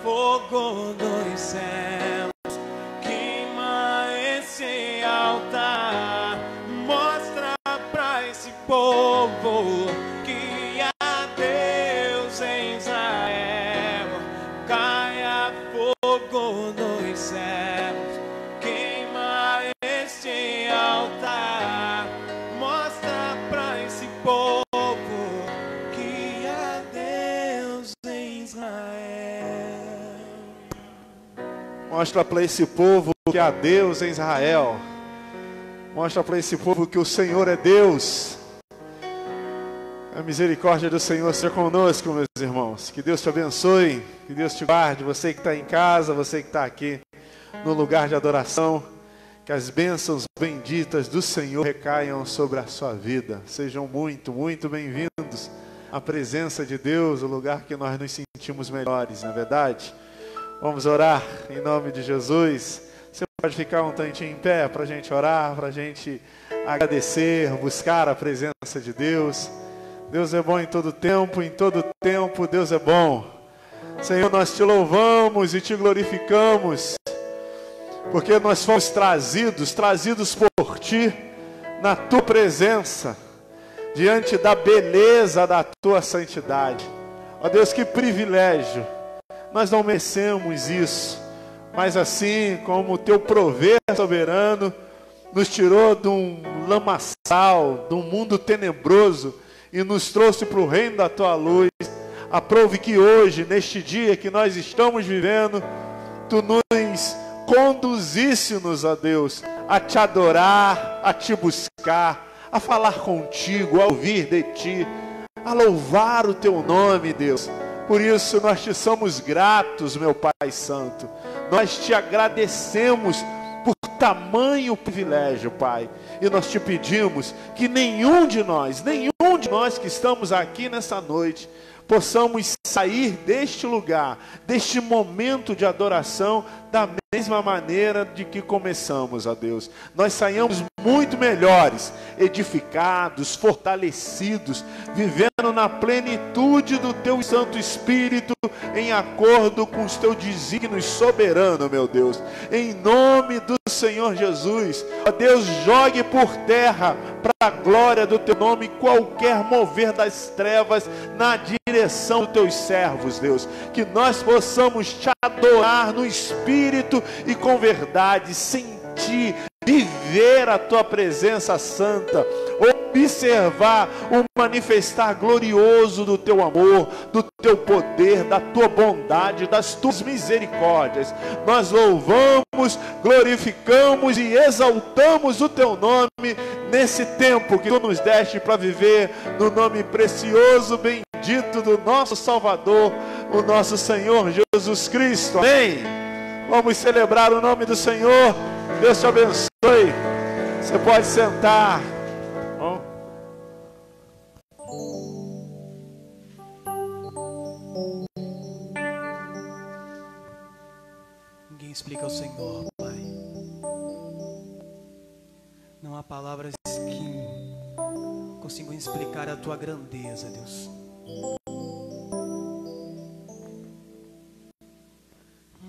fogo dos céus, queima esse altar, mostra pra esse povo que há Deus em Israel. Caia fogo dos céus, queima esse altar, mostra pra esse povo que há Deus em Israel. Mostra para esse povo que há Deus em Israel. Mostra para esse povo que o Senhor é Deus. A misericórdia do Senhor seja conosco, meus irmãos. Que Deus te abençoe, que Deus te guarde. Você que está em casa, você que está aqui no lugar de adoração. Que as bênçãos benditas do Senhor recaiam sobre a sua vida. Sejam muito, muito bem-vindos à presença de Deus, o lugar que nós nos sentimos melhores, não é verdade? Vamos orar em nome de Jesus. Você pode ficar um tantinho em pé para a gente orar, para a gente agradecer, buscar a presença de Deus. Deus é bom em todo tempo Deus é bom. Senhor, nós te louvamos e te glorificamos, porque nós fomos trazidos por ti, na tua presença, diante da beleza da tua santidade. Ó Deus, que privilégio. Nós não merecemos isso, mas assim como o teu prover soberano nos tirou de um lamaçal, de um mundo tenebroso, e nos trouxe para o reino da tua luz, aprove que hoje, neste dia que nós estamos vivendo, tu nos conduzisse-nos, ó Deus, a te adorar, a te buscar, a falar contigo, a ouvir de ti, a louvar o teu nome, Deus. Por isso nós te somos gratos, meu Pai Santo. Nós te agradecemos por tamanho privilégio, Pai. E nós te pedimos que nenhum de nós que estamos aqui nessa noite, possamos sair deste lugar, deste momento de adoração, da mesma maneira de que começamos, ó Deus. Nós saiamos muito melhores, edificados, fortalecidos, vivendo na plenitude do teu Santo Espírito, em acordo com os teus desígnios soberanos, meu Deus. Em nome do Senhor Jesus, ó Deus, jogue por terra, para a glória do teu nome, qualquer mover das trevas na direção dos teus servos, Deus. Que nós possamos te adorar no Espírito e com verdade, sentir, viver a tua presença santa, observar o manifestar glorioso do teu amor, do teu poder, da tua bondade, das tuas misericórdias. Nós louvamos, glorificamos e exaltamos o teu nome nesse tempo que tu nos deste para viver, no nome precioso, bendito do nosso Salvador, o nosso Senhor Jesus Cristo. Amém. Vamos celebrar o nome do Senhor. Deus te abençoe. Você pode sentar. Ninguém explica ao Senhor, Pai. Não há palavras que consigam explicar a tua grandeza, Deus.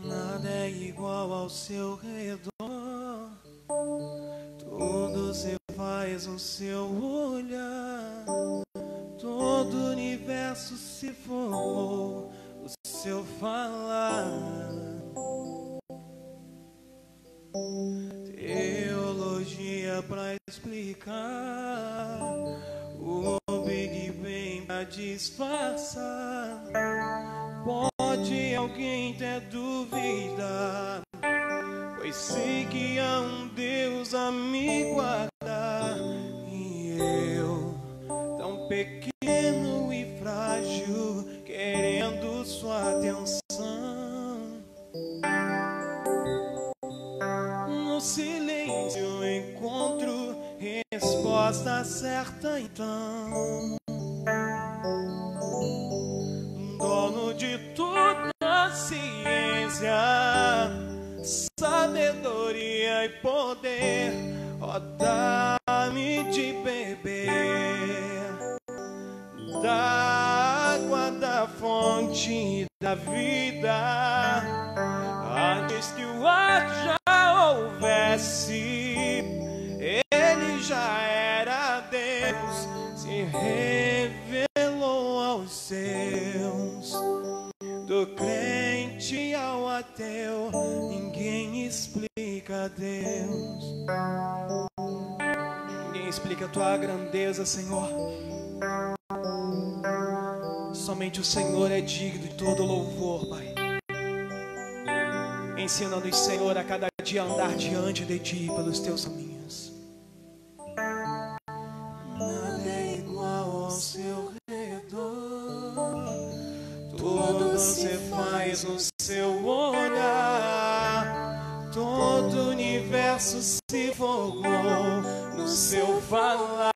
Nada é igual ao seu redor, tudo se faz o seu olhar, todo o universo se formou o seu falar. Teologia pra explicar, o Big Bang pra disfarçar. Pode alguém até duvidar, pois sei que há um Deus a me guardar. E eu, tão pequeno e frágil, querendo sua atenção. No silêncio encontro resposta certa então. Dono de toda a ciência, sabedoria e poder, ó, dá-me de beber da água da fonte da vida. ateu, ninguém explica Deus. Ninguém explica a tua grandeza, Senhor. Somente o Senhor é digno de todo louvor, Pai. Ensina-nos, Senhor, a cada dia andar diante de Ti pelos Teus caminhos. Nada é igual ao Seu redor. Tudo você faz no Seu olhar. Todo o universo se formou no Seu falar.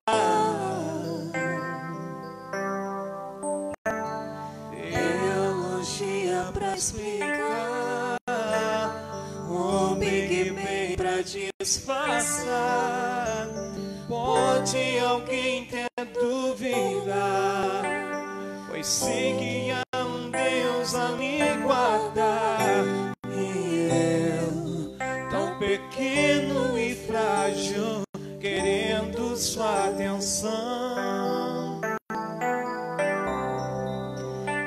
Teologia pra explicar, o Big Bang pra disfarçar. Pode alguém ter dúvida, pois sei que há um Deus a me guardar. E eu, tão pequeno e frágil, querendo sua atenção.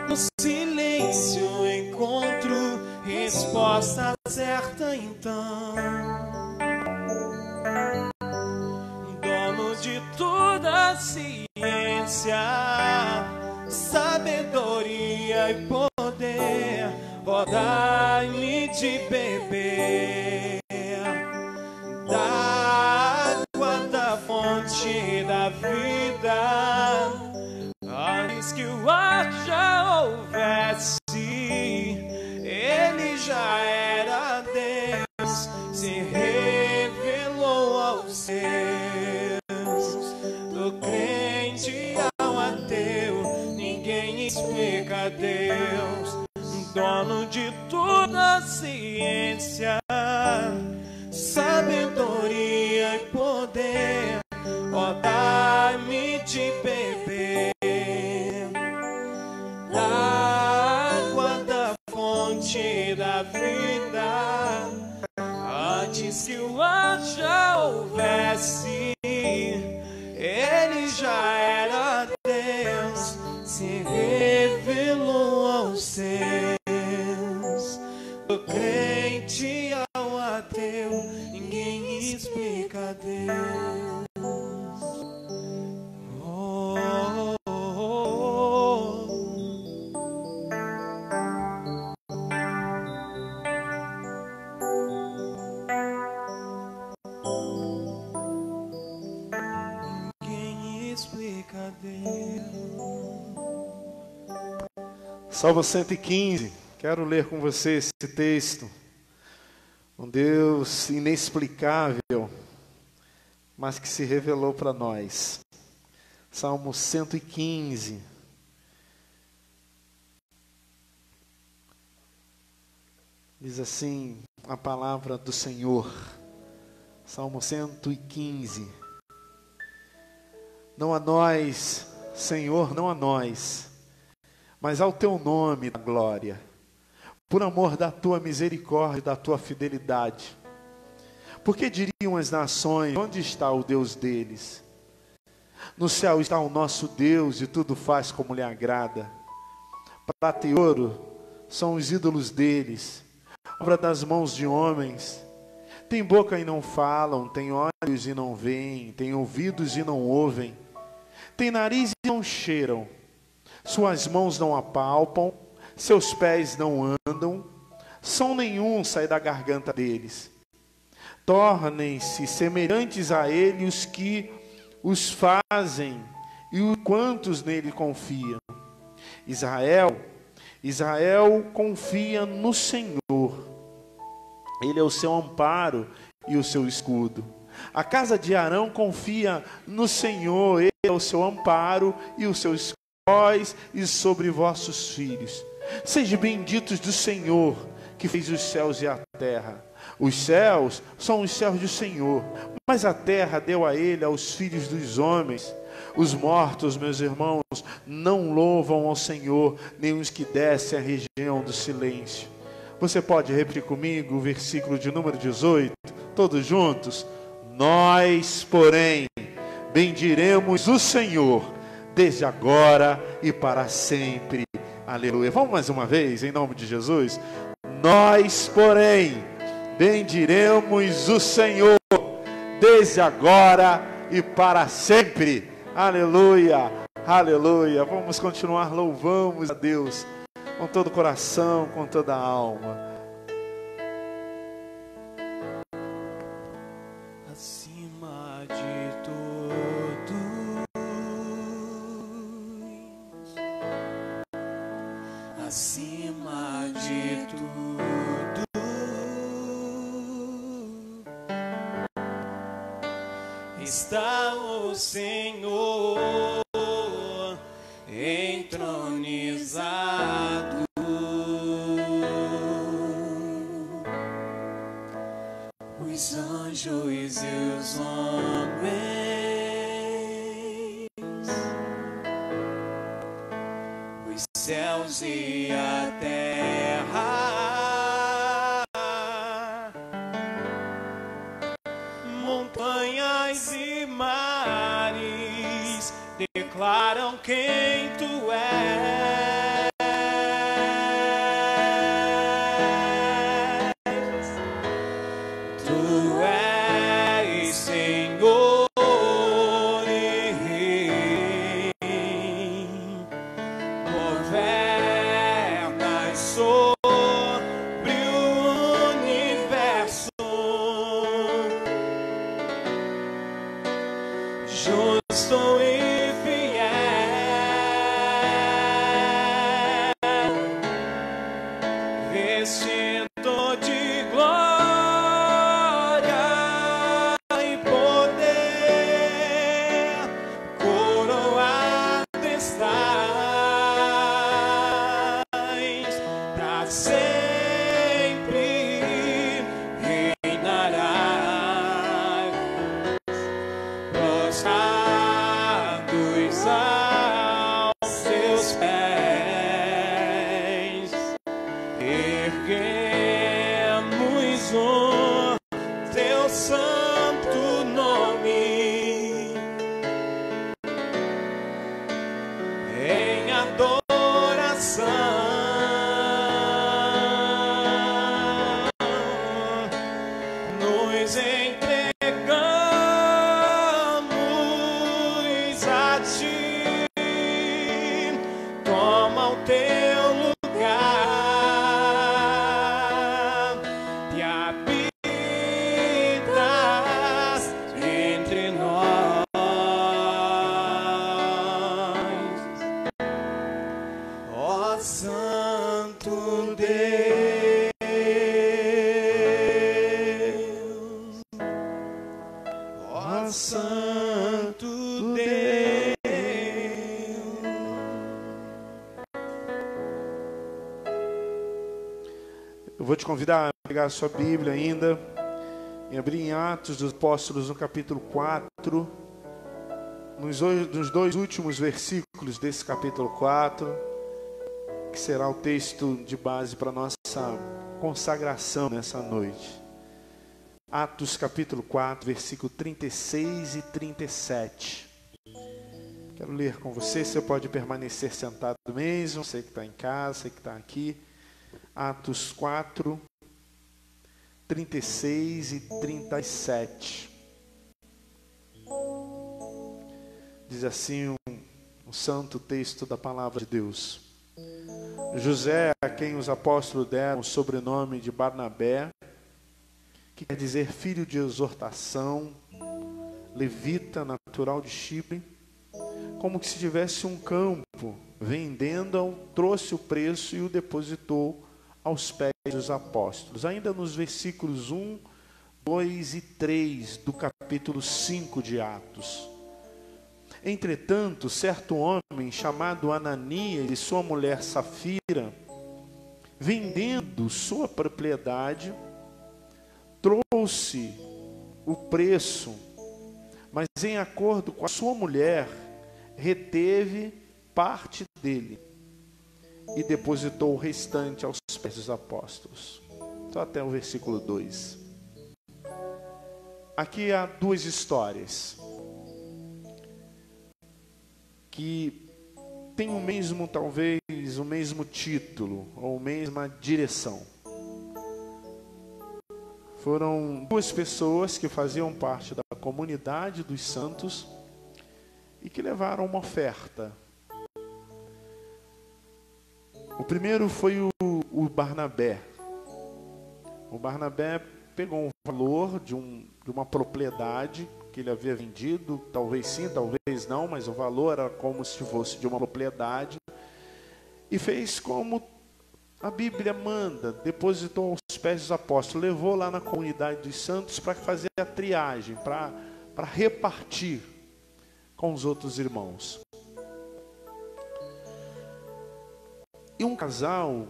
No silêncio encontro resposta certa então. Dono de toda a ciência, sabedoria e poder, ó, dai-me de beber da água da fonte da vida. Antes que o ar já houvesse, Ele já era Deus, se revelou aos seus. Do crente ao ateu, ninguém explica Deus. Dono de toda a ciência, sabedoria e poder, ó, dai-me de beber da água da fonte da vida. Antes que o ar já houvesse, Ele já era Deus, se revelou aos seus. Do crente ao ateu, ninguém explica Deus. Oh, oh, oh, oh. Ninguém explica Deus. Salmo 115, quero ler com você esse texto. Um Deus inexplicável, mas que se revelou para nós. Salmo 115. Diz assim a palavra do Senhor. Salmo 115. Não a nós, Senhor, não a nós, mas ao teu nome da glória, por amor da tua misericórdia e da tua fidelidade. Porque diriam as nações, onde está o Deus deles? No céu está o nosso Deus e tudo faz como lhe agrada. Prata e ouro são os ídolos deles, obra das mãos de homens. Tem boca e não falam, tem olhos e não veem, tem ouvidos e não ouvem, tem nariz e não cheiram, suas mãos não apalpam, seus pés não andam, som nenhum sai da garganta deles. Tornem-se semelhantes a ele os que os fazem e os quantos nele confiam. Israel confia no Senhor. Ele é o seu amparo e o seu escudo. A casa de Arão confia no Senhor. Ele é o seu amparo e o seu escudo. Vós e sobre vossos filhos. Sejam benditos do Senhor, que fez os céus e a terra. Os céus são os céus do Senhor, mas a terra deu a ele, aos filhos dos homens. Os mortos, meus irmãos, não louvam ao Senhor, nem os que descem à região do silêncio. Você pode repetir comigo o versículo de número 18, todos juntos? Nós, porém, bendiremos o Senhor, desde agora e para sempre. Aleluia. Vamos mais uma vez, em nome de Jesus? Nós, porém, bendiremos o Senhor desde agora e para sempre. Aleluia, aleluia. Vamos continuar, louvamos a Deus com todo o coração, com toda a alma. Acima de todos, acima de tudo, está o Senhor entronizado. Os anjos e os homens, os céus e a terra, montanhas e mares declaram quem tu és. Tu és Senhor e Rei, governas sobre o universo, justo e fiel, vestido de glória e poder, coroado estás, para sempre reinarás, prostrados aos teus pés, erguemos o teu santo nome em adoração. Nos entregamos a ti, toma o teu lugar e habitas entre nós, ó Santo Deus, ó Santo Deus. Eu vou te convidar a pegar a sua Bíblia ainda e abrir em Atos dos Apóstolos no capítulo 4, nos dois últimos versículos desse capítulo 4, que será o texto de base para a nossa consagração nessa noite. Atos capítulo 4, versículo 36 e 37. Quero ler com você, você pode permanecer sentado mesmo, você que está em casa, você que está aqui. Atos 4, 36 e 37. Diz assim um santo texto da palavra de Deus. José, a quem os apóstolos deram o sobrenome de Barnabé, que quer dizer filho de exortação, levita, natural de Chipre, como que se tivesse um campo, vendendo-o, trouxe o preço e o depositou aos pés dos apóstolos. Ainda nos versículos 1, 2 e 3 do capítulo 5 de Atos. Entretanto, certo homem chamado Ananias e sua mulher Safira, vendendo sua propriedade, trouxe o preço, mas em acordo com a sua mulher, reteve parte dele e depositou o restante aos pés dos apóstolos. Então até o versículo 2. Aqui há duas histórias que têm o mesmo, talvez, o mesmo título ou a mesma direção. foram duas pessoas que faziam parte da comunidade dos santos e que levaram uma oferta. O primeiro foi o Barnabé. O Barnabé pegou um valor de uma propriedade que ele havia vendido, talvez sim, talvez não, mas o valor era como se fosse de uma propriedade, e fez como a Bíblia manda, depositou aos pés dos apóstolos, levou lá na comunidade dos santos para fazer a triagem, para repartir com os outros irmãos. E um casal,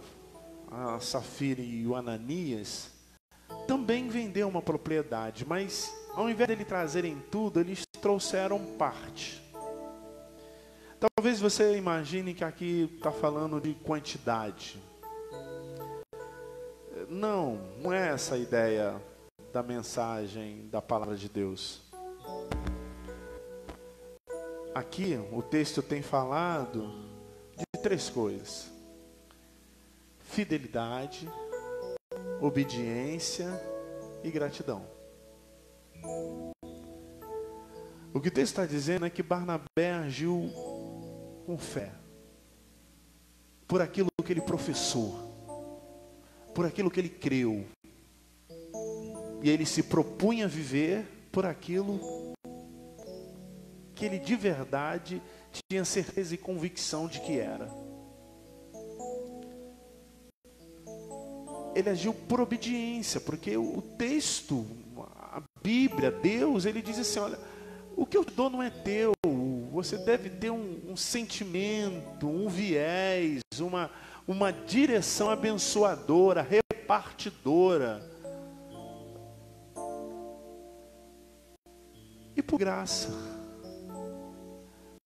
a Safira e o Ananias, também vendeu uma propriedade, mas ao invés de eles trazerem tudo, eles trouxeram parte. Talvez você imagine que aqui está falando de quantidade. Não é essa a ideia da mensagem da palavra de Deus. Aqui o texto tem falado de três coisas: fidelidade, obediência e gratidão. O que o texto está dizendo é que Barnabé agiu com fé, por aquilo que ele professou, por aquilo que ele creu, e ele se propunha a viver por aquilo que ele de verdade tinha certeza e convicção de que era. Ele agiu por obediência, porque o texto, a Bíblia, Deus, ele diz assim: olha, o que eu dou não é teu, você deve ter um sentimento, um viés, uma direção abençoadora, repartidora. E por graça,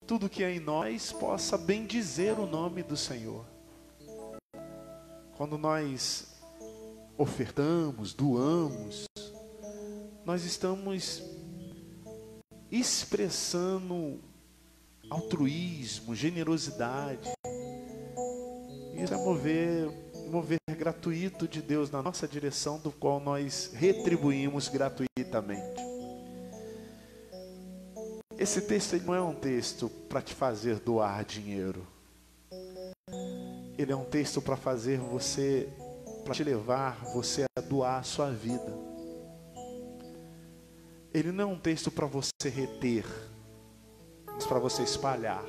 tudo que é em nós possa bendizer o nome do Senhor. Quando nós ofertamos, doamos, nós estamos expressando altruísmo, generosidade. Isso é mover gratuito de Deus na nossa direção, do qual nós retribuímos gratuitamente. Esse texto não é um texto para te fazer doar dinheiro. Ele é um texto para fazer você, para te levar você a doar a sua vida. Ele não é um texto para você reter, mas para você espalhar.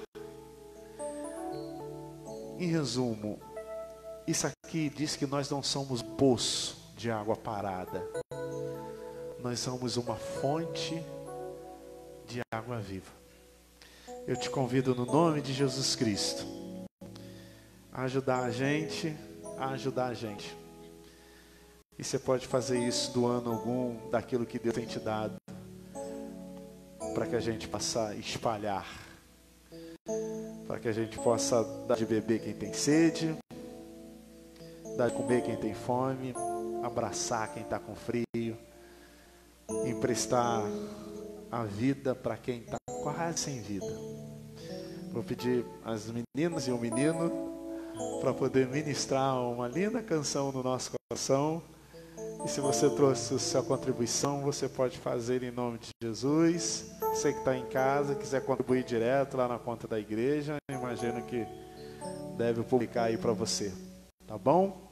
Em resumo, isso aqui diz que nós não somos um poço de água parada. Nós somos uma fonte de água viva. Eu te convido no nome de Jesus Cristo a ajudar a gente, E você pode fazer isso doando algum daquilo que Deus tem te dado, para que a gente possa espalhar, para que a gente possa dar de beber quem tem sede, dar de comer quem tem fome, abraçar quem está com frio, emprestar a vida para quem está quase sem vida. Vou pedir às meninas e o menino para poder ministrar uma linda canção no nosso coração. E se você trouxe a sua contribuição, você pode fazer em nome de Jesus. Você que está em casa, quiser contribuir direto lá na conta da igreja, imagino que deve publicar aí para você. Tá bom?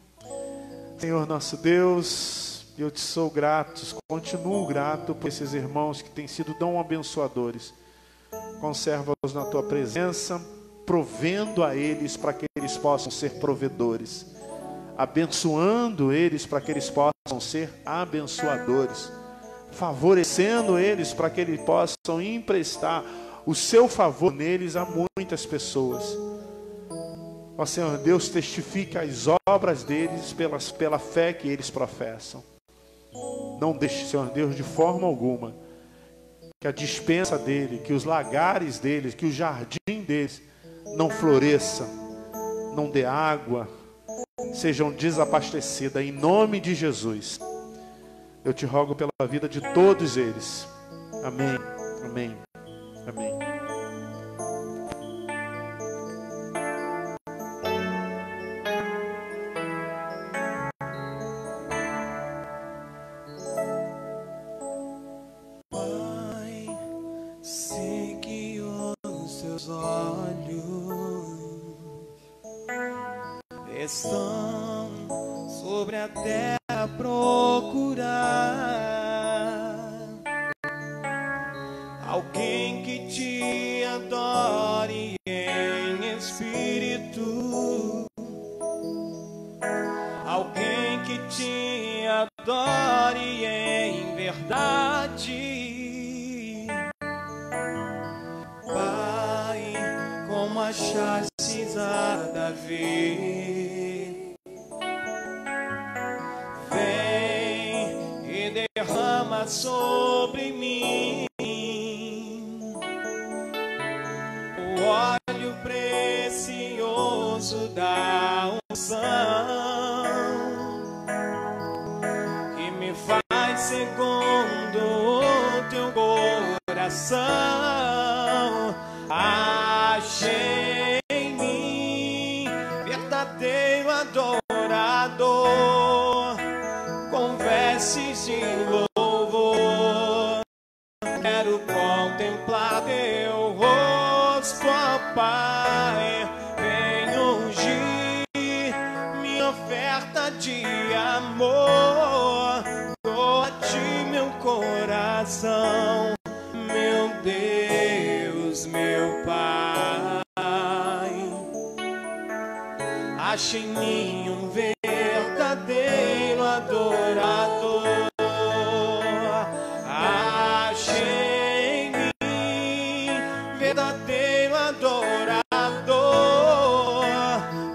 Senhor nosso Deus, eu te sou grato, continuo grato por esses irmãos que têm sido tão abençoadores. Conserva-os na tua presença, provendo a eles para que eles possam ser provedores, abençoando eles para que eles possam ser abençoadores, favorecendo eles para que eles possam emprestar o seu favor neles a muitas pessoas. Ó Senhor Deus, testifica as obras deles pela fé que eles professam. Não deixe, Senhor Deus, de forma alguma, que a despensa dele, que os lagares deles, que o jardim deles não floresça, não dê água, sejam desabastecidas em nome de Jesus. Eu te rogo pela vida de todos eles. Amém, amém, amém. estão sobre a terra procurar alguém que te adore em espírito, alguém que te adore em verdade. Pai, como achastes a Davi, vem e derrama sobre mim o óleo precioso da unção, que me faz segundo o teu coração. Achei em mim verdadeiro adorador, com vestes de louvor. Quero contemplar teu rosto, ó Pai. Vem ungir minha oferta de amor. Dou a ti meu coração, meu Deus, meu Pai. Ache em mim um verdadeiro adorador. Ache em mim verdadeiro adorador,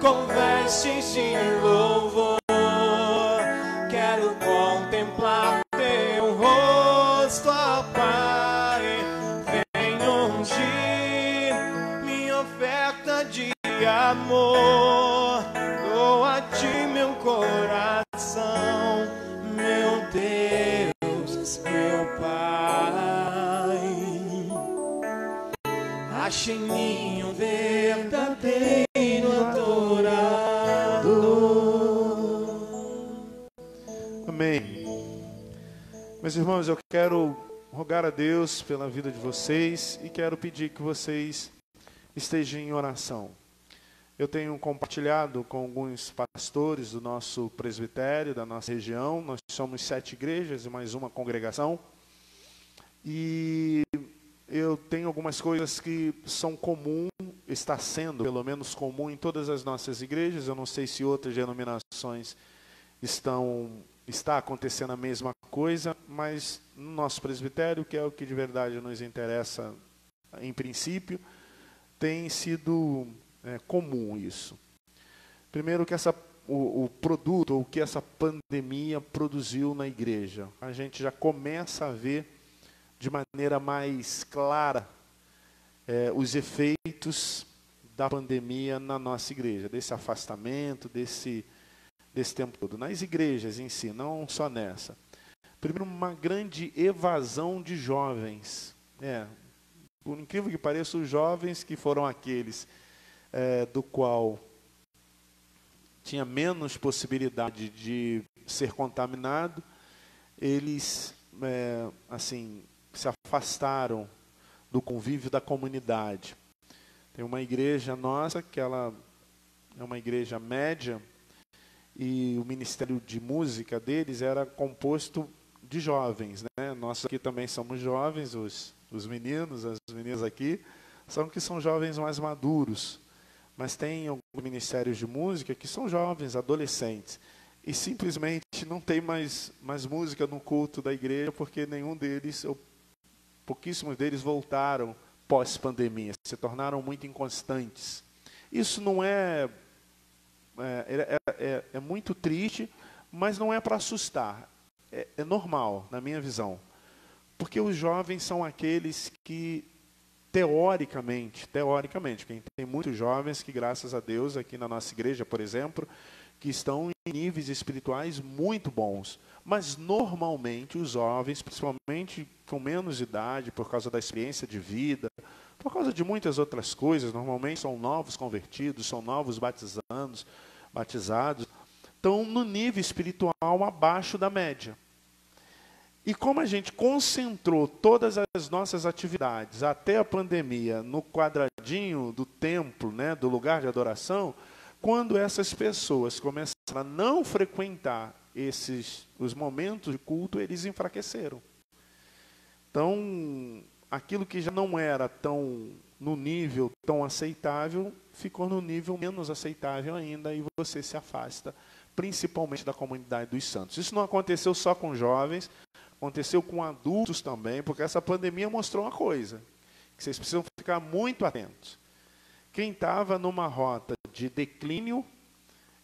com vestes de louvor. Quero contemplar teu rosto, ó Pai. Vem ungir minha oferta de amor. Dou a ti meu coração, meu Deus, meu Pai. Ache em mim um verdadeiro adorador. Amém. Meus irmãos, eu quero rogar a Deus pela vida de vocês e quero pedir que vocês estejam em oração. Eu tenho compartilhado com alguns pastores do nosso presbitério, da nossa região. Nós somos 7 igrejas e mais uma congregação. E eu tenho algumas coisas que são comum, está sendo pelo menos comum em todas as nossas igrejas. Eu não sei se outras denominações está acontecendo a mesma coisa, mas no nosso presbitério, que é o que de verdade nos interessa em princípio, tem sido comum isso. Primeiro que o produto, ou o que essa pandemia produziu na igreja. A gente já começa a ver de maneira mais clara os efeitos da pandemia na nossa igreja, desse afastamento, desse tempo todo. Nas igrejas em si, não só nessa. Primeiro, uma grande evasão de jovens. Por incrível que pareça, os jovens que foram aqueles do qual tinha menos possibilidade de ser contaminado, eles assim se afastaram do convívio da comunidade. Tem uma igreja nossa que ela é uma igreja média e o ministério de música deles era composto de jovens, né? Nós aqui também somos jovens, os meninos, as meninas aqui são jovens mais maduros. Mas tem alguns ministérios de música que são jovens, adolescentes. E simplesmente não tem mais música no culto da igreja, porque nenhum deles, ou pouquíssimos deles voltaram pós-pandemia. Se tornaram muito inconstantes. Isso não é muito triste, mas não é para assustar. É normal, na minha visão. Porque os jovens são aqueles que teoricamente, porque tem muitos jovens que, graças a Deus, aqui na nossa igreja, por exemplo, que estão em níveis espirituais muito bons. Mas, normalmente, os jovens, principalmente com menos idade, por causa da experiência de vida, por causa de muitas outras coisas, normalmente são novos convertidos, são novos batizados, estão no nível espiritual abaixo da média. E como a gente concentrou todas as nossas atividades até a pandemia no quadradinho do templo, né, do lugar de adoração, quando essas pessoas começaram a não frequentar os momentos de culto, eles enfraqueceram. Então, aquilo que já não era tão no nível tão aceitável, ficou no nível menos aceitável ainda, e você se afasta, principalmente da comunidade dos santos. Isso não aconteceu só com jovens, aconteceu com adultos também, porque essa pandemia mostrou uma coisa, que vocês precisam ficar muito atentos. Quem estava numa rota de declínio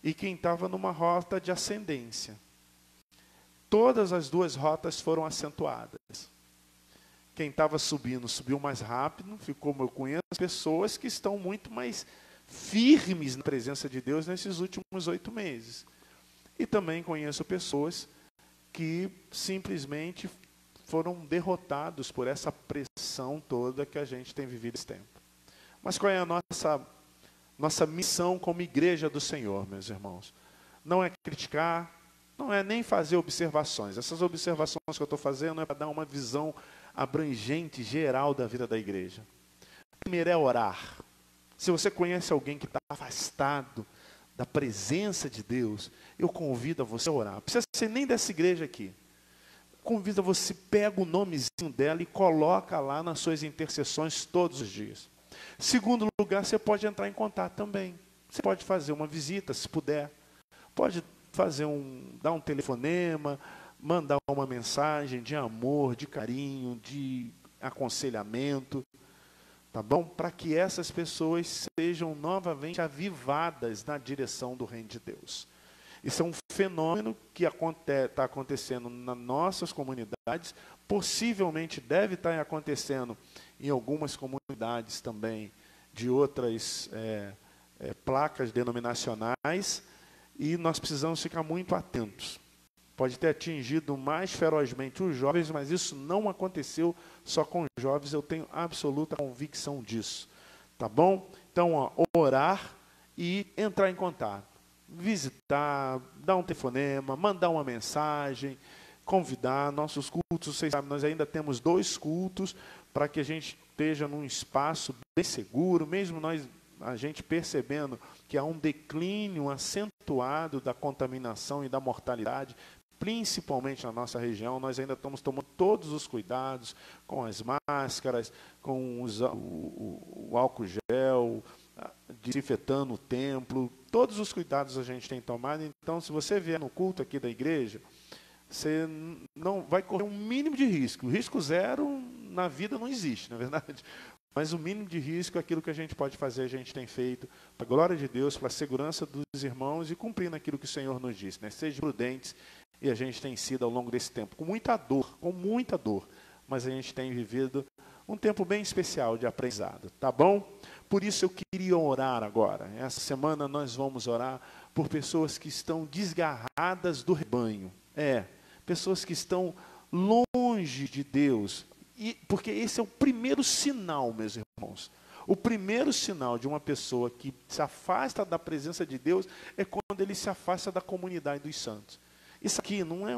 e quem estava numa rota de ascendência. Todas as duas rotas foram acentuadas. Quem estava subindo, subiu mais rápido, eu conheço pessoas que estão muito mais firmes na presença de Deus nesses últimos 8 meses. E também conheço pessoas que simplesmente foram derrotados por essa pressão toda que a gente tem vivido esse tempo. Mas qual é a nossa missão como igreja do Senhor, meus irmãos? Não é criticar, não é nem fazer observações. Essas observações que eu estou fazendo é para dar uma visão abrangente, geral da vida da igreja. Primeiro é orar. Se você conhece alguém que está afastado da presença de Deus, eu convido a você a orar. Não precisa ser nem dessa igreja aqui. Convido a você, pega o nomezinho dela e coloca lá nas suas intercessões todos os dias. Segundo lugar, você pode entrar em contato também. Você pode fazer uma visita, se puder. Pode dar um telefonema, mandar uma mensagem de amor, de carinho, de aconselhamento, tá bom? Para que essas pessoas sejam novamente avivadas na direção do reino de Deus. Isso é um fenômeno que está acontecendo nas nossas comunidades, possivelmente deve estar acontecendo em algumas comunidades também de outras placas denominacionais, e nós precisamos ficar muito atentos. Pode ter atingido mais ferozmente os jovens, mas isso não aconteceu só com os jovens, eu tenho absoluta convicção disso. Tá bom? Então, orar e entrar em contato. Visitar, dar um telefonema, mandar uma mensagem, convidar. Nossos cultos, vocês sabem, nós ainda temos 2 cultos para que a gente esteja num espaço bem seguro, mesmo a gente percebendo que há um declínio acentuado da contaminação e da mortalidade, principalmente na nossa região, nós ainda estamos tomando todos os cuidados com as máscaras, com o álcool gel, desinfetando o templo, todos os cuidados a gente tem tomado. Então, se você vier no culto aqui da igreja, você não vai correr um mínimo de risco. O risco zero na vida não existe, não é verdade? Mas o mínimo de risco, aquilo que a gente pode fazer, a gente tem feito, para a glória de Deus, para a segurança dos irmãos e cumprindo aquilo que o Senhor nos disse, né? Sejam prudentes, e a gente tem sido ao longo desse tempo, com muita dor, mas a gente tem vivido um tempo bem especial de aprendizado, tá bom? Por isso eu queria orar agora. Essa semana nós vamos orar por pessoas que estão desgarradas do rebanho. Pessoas que estão longe de Deus. Porque esse é o primeiro sinal, meus irmãos. O primeiro sinal de uma pessoa que se afasta da presença de Deus é quando ele se afasta da comunidade dos santos. Isso aqui não é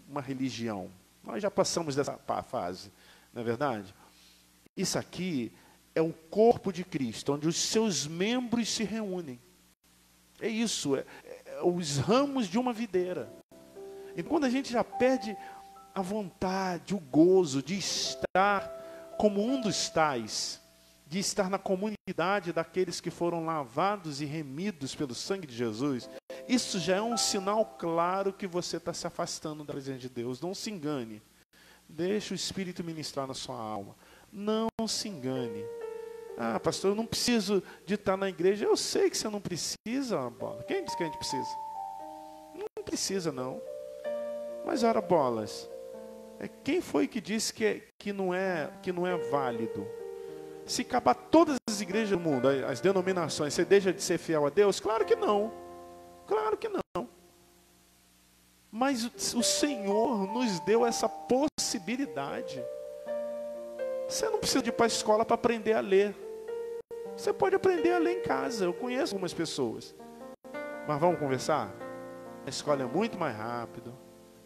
uma religião. Nós já passamos dessa fase, não é verdade? Isso aqui é o corpo de Cristo, onde os seus membros se reúnem. É isso, é os ramos de uma videira. E quando a gente já perde a vontade, o gozo de estar como um dos tais, de estar na comunidade daqueles que foram lavados e remidos pelo sangue de Jesus, isso já é um sinal claro que você está se afastando da presença de Deus. Não se engane. Deixa o Espírito ministrar na sua alma. Não se engane. Ah, pastor, eu não preciso de estar na igreja. Eu sei que você não precisa, bola. Quem disse que a gente precisa? Não precisa, não. Mas, ora, bolas, quem foi que disse que não é válido? Se acabar todas as igrejas do mundo, as denominações, você deixa de ser fiel a Deus? Claro que não. Claro que não. Mas o Senhor nos deu essa possibilidade. Você não precisa de ir para a escola para aprender a ler. Você pode aprender a ler em casa. Eu conheço algumas pessoas. Mas vamos conversar? A escola é muito mais rápido,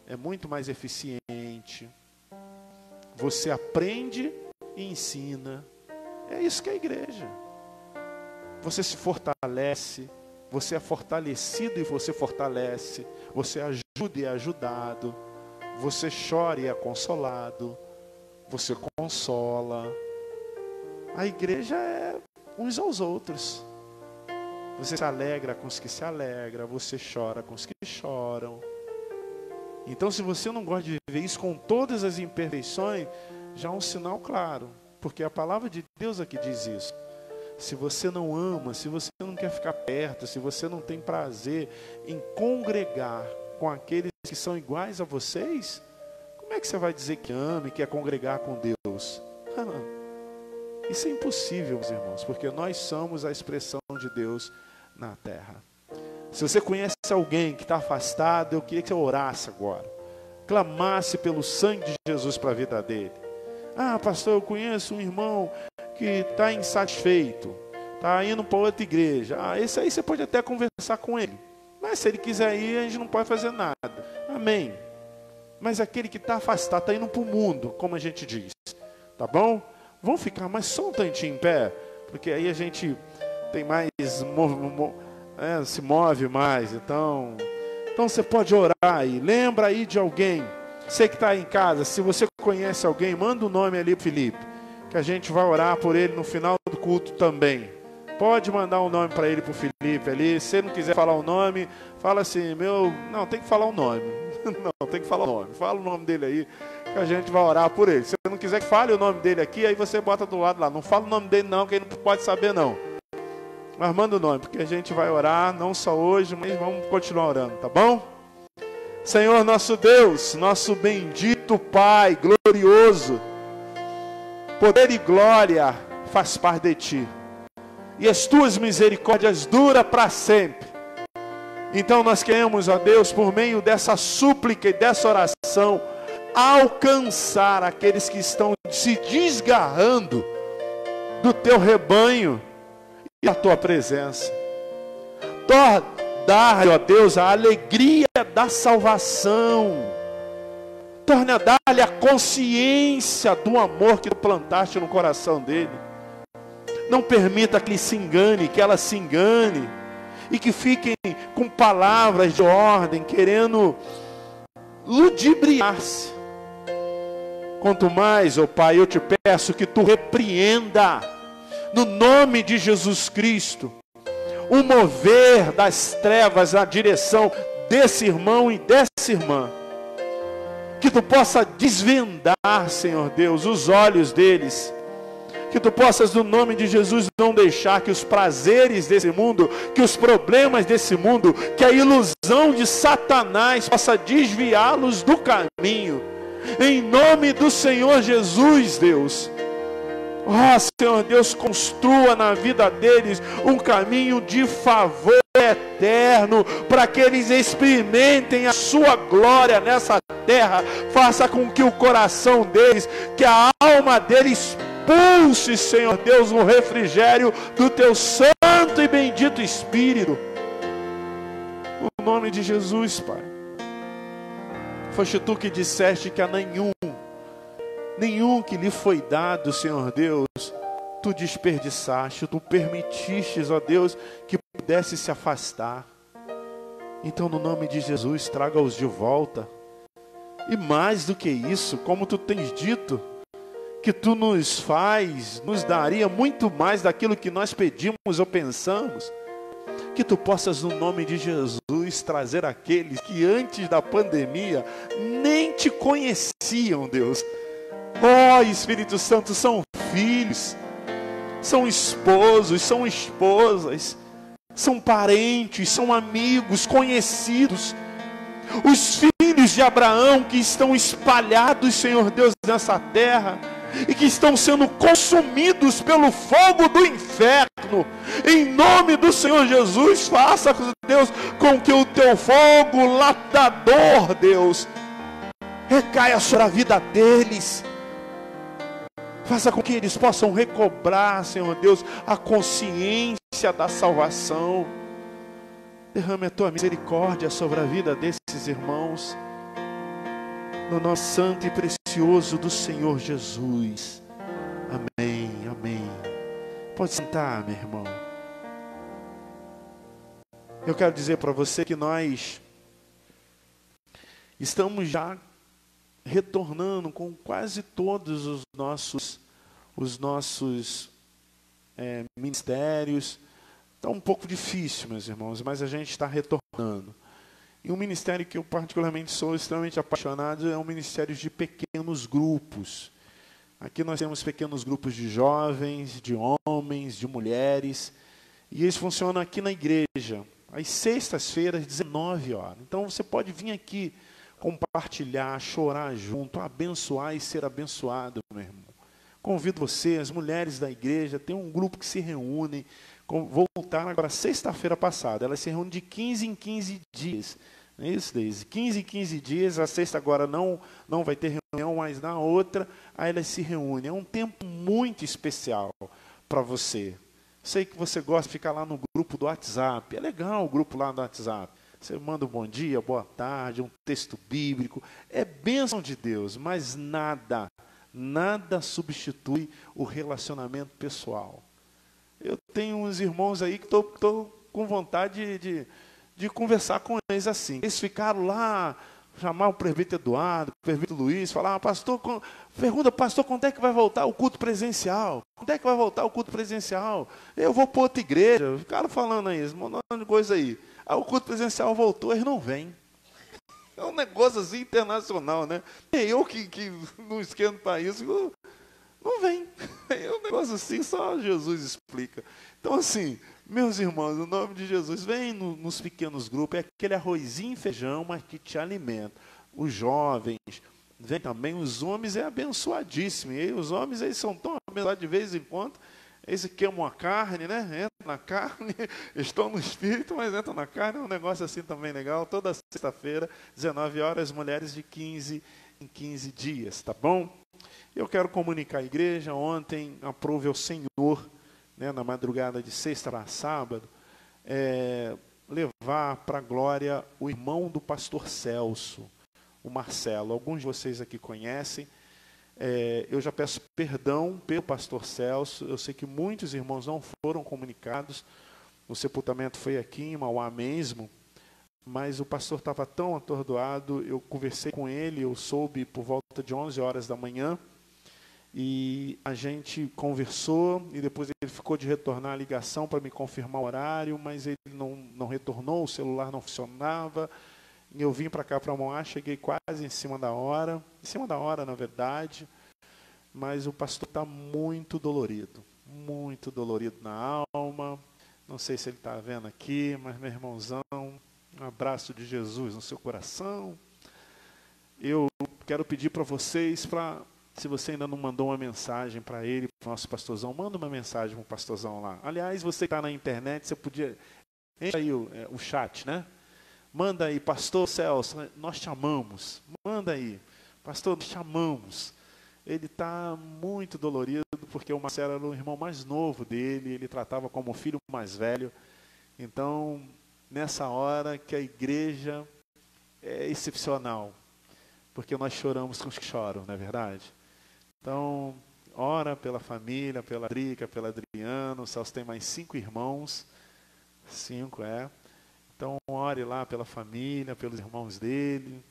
é muito mais eficiente. Você aprende e ensina. É isso que é a igreja. Você se fortalece. você é fortalecido e você fortalece, você ajuda e é ajudado, você chora e é consolado, você consola. A igreja é uns aos outros. Você se alegra com os que se alegram, você chora com os que choram. Então, se você não gosta de viver isso com todas as imperfeições, já é um sinal claro, porque a palavra de Deus aqui diz isso. Se você não ama, se você não quer ficar perto, se você não tem prazer em congregar com aqueles que são iguais a vocês, como é que você vai dizer que ama e quer congregar com Deus? Isso é impossível, meus irmãos, porque nós somos a expressão de Deus na terra. Se você conhece alguém que está afastado, eu queria que você orasse agora, clamasse pelo sangue de Jesus para a vida dele. Ah, pastor, eu conheço um irmão que está insatisfeito, está indo para outra igreja. Ah, esse aí você pode até conversar com ele, mas se ele quiser ir, a gente não pode fazer nada. Amém. Mas aquele que está afastado, está indo para o mundo, como a gente diz, tá bom? Vamos ficar mais só um tantinho em pé, porque aí a gente tem mais, se move mais. Então você pode orar aí, lembra aí de alguém. Você que está aí em casa, se você conhece alguém, manda o nome ali para Felipe, que a gente vai orar por ele no final do culto também. Pode mandar um nome para ele, para o Felipe ali. Se ele não quiser falar o nome, fala assim, não, tem que falar o nome. Não, tem que falar o nome. Fala o nome dele aí, que a gente vai orar por ele. Se você não quiser que fale o nome dele aqui, aí você bota do lado lá. Não fala o nome dele não, que ele não pode saber não. Mas manda o nome, porque a gente vai orar, não só hoje, mas vamos continuar orando, tá bom? Senhor nosso Deus, nosso bendito Pai, glorioso, poder e glória faz parte de Ti. E as Tuas misericórdias duram para sempre. Então nós queremos, ó Deus, por meio dessa súplica e dessa oração, alcançar aqueles que estão se desgarrando do Teu rebanho e da Tua presença. Dar, ó Deus, a alegria da salvação. Torne a dar-lhe a consciência do amor que Tu plantaste no coração dele. Não permita que ele se engane, que ela se engane, e que fiquem com palavras de ordem, querendo ludibriar-se. Quanto mais, ó Pai, eu te peço que Tu repreenda, no nome de Jesus Cristo, o mover das trevas na direção desse irmão e dessa irmã. Que Tu possa desvendar, Senhor Deus, os olhos deles. Que Tu possas, no nome de Jesus, não deixar que os prazeres desse mundo, que os problemas desse mundo, que a ilusão de Satanás possa desviá-los do caminho. Em nome do Senhor Jesus, Deus. Ó Senhor Deus, construa na vida deles um caminho de favor eterno, para que eles experimentem a Sua glória nessa terra. Faça com que o coração deles, que a alma deles pulse, Senhor Deus, o refrigério do Teu santo e bendito Espírito. No nome de Jesus, Pai. Foste Tu que disseste que a nenhum que lhe foi dado, Senhor Deus, Tu desperdiçaste, Tu permitistes, ó Deus, que pudesse se afastar. Então, no nome de Jesus, traga-os de volta. E mais do que isso, como Tu tens dito, que Tu nos daria muito mais daquilo que nós pedimos ou pensamos. Que Tu possas, no nome de Jesus, trazer aqueles que antes da pandemia nem Te conheciam, Deus. Ó Espírito Santo, são filhos, são esposos, são esposas, são parentes, são amigos, conhecidos. Os filhos de Abraão que estão espalhados, Senhor Deus, nessa terra, e que estão sendo consumidos pelo fogo do inferno. Em nome do Senhor Jesus, faça, Deus, com que o Teu fogo latador, Deus, recaia sobre a vida deles. Faça com que eles possam recobrar, Senhor Deus, a consciência da salvação. Derrame a Tua misericórdia sobre a vida desses irmãos, no nome santo e precioso do Senhor Jesus. Amém, amém. Pode sentar, meu irmão. Eu quero dizer para você que nós estamos já retornando com quase todos os nossos ministérios. Está um pouco difícil, meus irmãos, mas a gente está retornando. E um ministério que eu particularmente sou extremamente apaixonado é um ministério de pequenos grupos. Aqui nós temos pequenos grupos de jovens, de homens, de mulheres, e eles funcionam aqui na igreja, às sextas-feiras, 19 horas. Então você pode vir aqui compartilhar, chorar junto, abençoar e ser abençoado, meu irmão. Convido você, as mulheres da igreja, tem um grupo que se reúne, voltaram agora sexta-feira passada, elas se reúnem de 15 em 15 dias. Não é isso, Deise? 15 em 15 dias, a sexta agora não vai ter reunião, mas na outra, aí elas se reúnem. É um tempo muito especial para você. Sei que você gosta de ficar lá no grupo do WhatsApp, é legal o grupo lá do WhatsApp. Você manda um bom dia, boa tarde, um texto bíblico, é bênção de Deus, mas nada substitui o relacionamento pessoal. Eu tenho uns irmãos aí que estou com vontade de conversar com eles assim. Eles ficaram lá, chamar o presbítero Eduardo, o presbítero Luiz, falar, pergunta, pastor, quando é que vai voltar o culto presencial? Quando é que vai voltar o culto presencial? Eu vou para outra igreja. Ficaram falando aí, mandando coisa aí. Aí o culto presencial voltou, eles não vêm. É um negócio assim internacional, né? Eu que não esquento para isso, não vem. É um negócio assim, só Jesus explica. Então assim, meus irmãos, no nome de Jesus, vem nos pequenos grupos, é aquele arrozinho e feijão, mas que te alimenta. Os jovens, vem também, os homens é abençoadíssimo. E os homens eles são tão abençoados de vez em quando. Eles queimam a carne, né? Entram na carne, estão no espírito, mas entram na carne. É um negócio assim também legal. Toda sexta-feira, 19 horas, mulheres de 15 em 15 dias, tá bom? Eu quero comunicar à igreja. Ontem, aprove ao Senhor, né, na madrugada de sexta para sábado, levar para a glória o irmão do pastor Celso, o Marcelo. Alguns de vocês aqui conhecem. Eu já peço perdão pelo pastor Celso. Eu sei que muitos irmãos não foram comunicados. O sepultamento foi aqui em Mauá mesmo, mas o pastor estava tão atordoado. Eu conversei com ele, eu soube por volta de 11 horas da manhã, e a gente conversou, e depois ele ficou de retornar a ligação para me confirmar o horário, mas ele não retornou, o celular não funcionava. Eu vim para cá, para Mauá, cheguei quase em cima da hora na verdade, mas o pastor está muito dolorido na alma. Não sei se ele está vendo aqui, mas meu irmãozão, um abraço de Jesus no seu coração. Eu quero pedir para vocês, se você ainda não mandou uma mensagem para ele, para o nosso pastorzão, manda uma mensagem para o pastorzão lá. Aliás, você que está na internet, você podia, entra aí o chat, né? Manda aí, pastor Celso, nós te amamos. Manda aí, pastor, nós te amamos. Ele está muito dolorido, porque o Marcelo era o irmão mais novo dele, ele tratava como o filho mais velho. Então, nessa hora que a igreja é excepcional, porque nós choramos com os que choram, não é verdade? Então, ora pela família, pela Drica, pelo Adriano. O Celso tem mais 5 irmãos. 5, Então, ore lá pela família, pelos irmãos dele.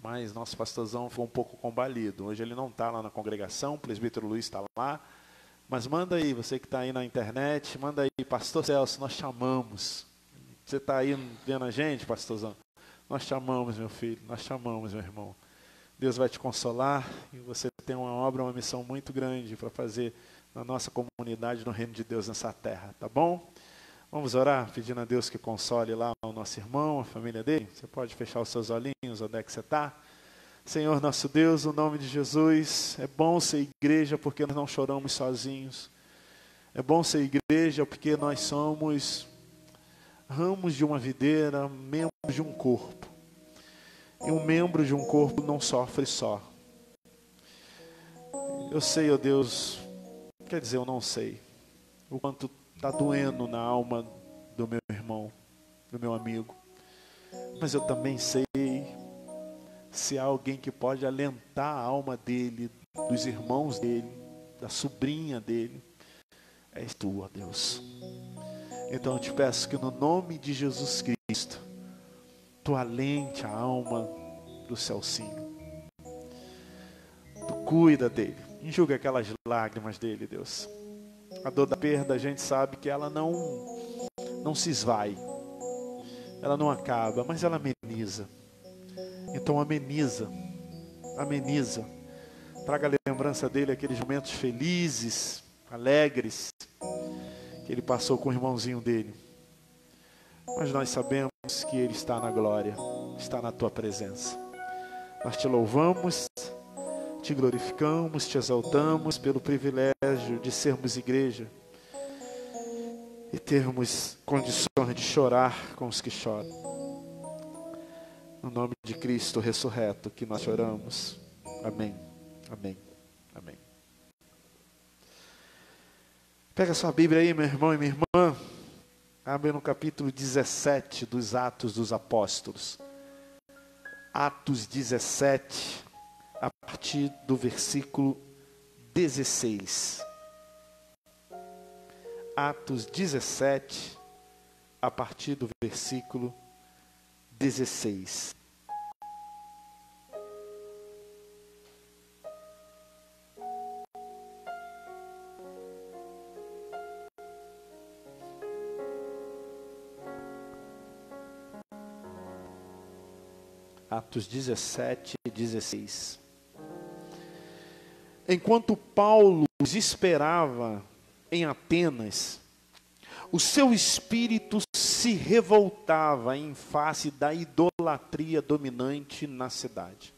Mas nosso pastorzão foi um pouco combalido. Hoje ele não está lá na congregação, o presbítero Luiz está lá. Mas manda aí, você que está aí na internet, manda aí, pastor Celso, nós te amamos. Você está aí vendo a gente, pastorzão? Nós te amamos, meu filho, nós te amamos, meu irmão. Deus vai te consolar, e você tem uma obra, uma missão muito grande para fazer na nossa comunidade, no reino de Deus nessa terra, tá bom? Vamos orar, pedindo a Deus que console lá o nosso irmão, a família dele. Você pode fechar os seus olhinhos, onde é que você está? Senhor nosso Deus, no nome de Jesus, é bom ser igreja porque nós não choramos sozinhos. É bom ser igreja porque nós somos ramos de uma videira, membros de um corpo. E um membro de um corpo não sofre só. Eu sei, ó Deus, quer dizer, eu não sei o quanto está doendo na alma do meu irmão, do meu amigo. Mas eu também sei, se há alguém que pode alentar a alma dele, dos irmãos dele, da sobrinha dele, és tu, ó Deus. Então eu te peço que no nome de Jesus Cristo, tu alente a alma do Celcinho. Tu cuida dele. Enxuga aquelas lágrimas dele, Deus. A dor da perda, a gente sabe que ela não se esvai. Ela não acaba, mas ela ameniza. Então ameniza. Traga a lembrança dele aqueles momentos felizes, alegres, que ele passou com o irmãozinho dele. Mas nós sabemos que ele está na glória, está na tua presença. Nós te louvamos, te glorificamos, te exaltamos pelo privilégio de sermos igreja e termos condições de chorar com os que choram. No nome de Cristo ressurreto que nós choramos. Amém. Amém. Amém. Pega sua Bíblia aí, meu irmão e minha irmã. Abre no capítulo 17 dos Atos dos Apóstolos. Atos 17, a partir do versículo 16. Atos 17, a partir do versículo 16. Atos 17, 16. Enquanto Paulo os esperava em Atenas, o seu espírito se revoltava em face da idolatria dominante na cidade.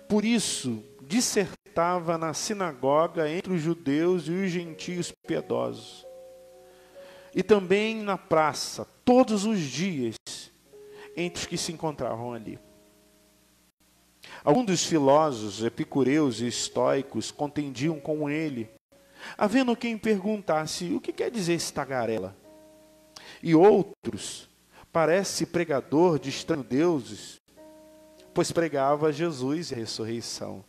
Por isso, dissertava na sinagoga entre os judeus e os gentios piedosos. E também na praça, todos os dias, entre os que se encontravam ali. Alguns dos filósofos, epicureus e estoicos contendiam com ele, havendo quem perguntasse: o que quer dizer esse tagarela? E outros: parece pregador de estranhos deuses, pois pregava Jesus e a ressurreição.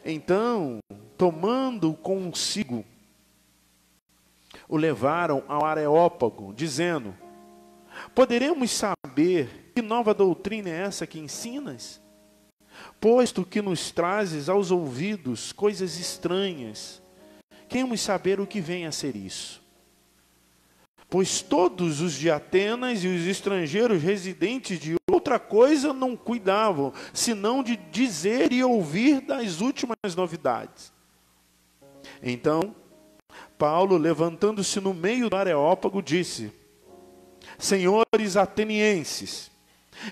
Então, tomando consigo, o levaram ao Areópago, dizendo: poderemos saber que nova doutrina é essa que ensinas? Posto que nos trazes aos ouvidos coisas estranhas, queremos saber o que vem a ser isso. Pois todos os de Atenas e os estrangeiros residentes de outra coisa não cuidavam, senão de dizer e ouvir das últimas novidades. Então, Paulo, levantando-se no meio do Areópago, disse: senhores atenienses,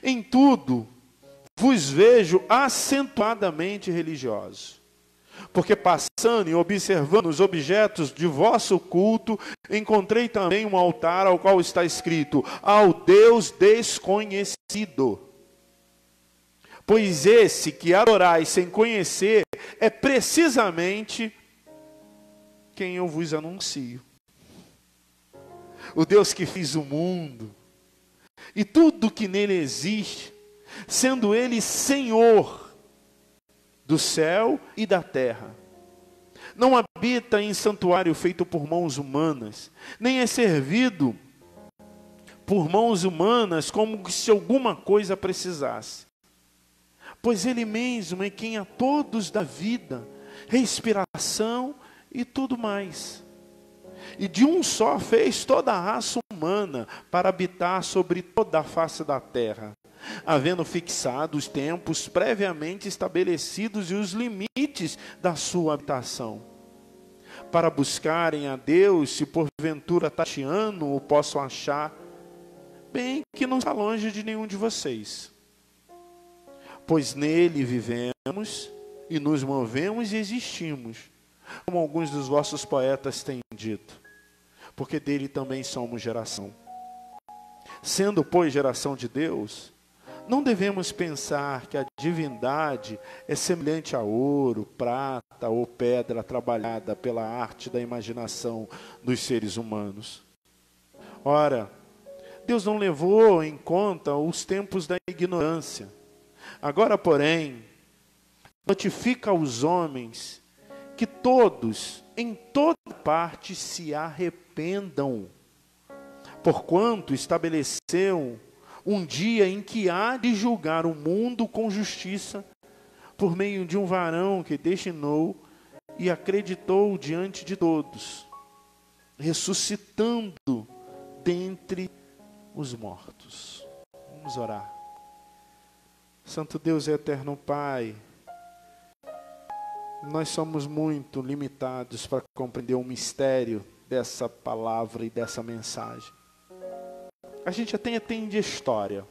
em tudo vos vejo acentuadamente religiosos, porque passando e observando os objetos de vosso culto, encontrei também um altar ao qual está escrito: ao Deus desconhecido. Pois esse que adorais sem conhecer é precisamente quem eu vos anuncio. O Deus que fez o mundo e tudo que nele existe, sendo ele Senhor do céu e da terra. Não habita em santuário feito por mãos humanas, nem é servido por mãos humanas como se alguma coisa precisasse. Pois ele mesmo é quem a todos dá vida, respiração e tudo mais. E de um só fez toda a raça humana para habitar sobre toda a face da terra, havendo fixado os tempos previamente estabelecidos e os limites da sua habitação, para buscarem a Deus, se porventura tateando o possam achar, bem que não está longe de nenhum de vocês. Pois nele vivemos e nos movemos e existimos, como alguns dos vossos poetas têm dito, porque dele também somos geração. Sendo, pois, geração de Deus, não devemos pensar que a divindade é semelhante a ouro, prata ou pedra trabalhada pela arte da imaginação dos seres humanos. Ora, Deus não levou em conta os tempos da ignorância. Agora, porém, notifica aos homens que todos, em toda parte, se arrependam, porquanto estabeleceu um dia em que há de julgar o mundo com justiça, por meio de um varão que destinou e acreditou diante de todos, ressuscitando dentre os mortos. Vamos orar. Santo Deus e eterno Pai, nós somos muito limitados para compreender o mistério dessa palavra e dessa mensagem. A gente até entende a história,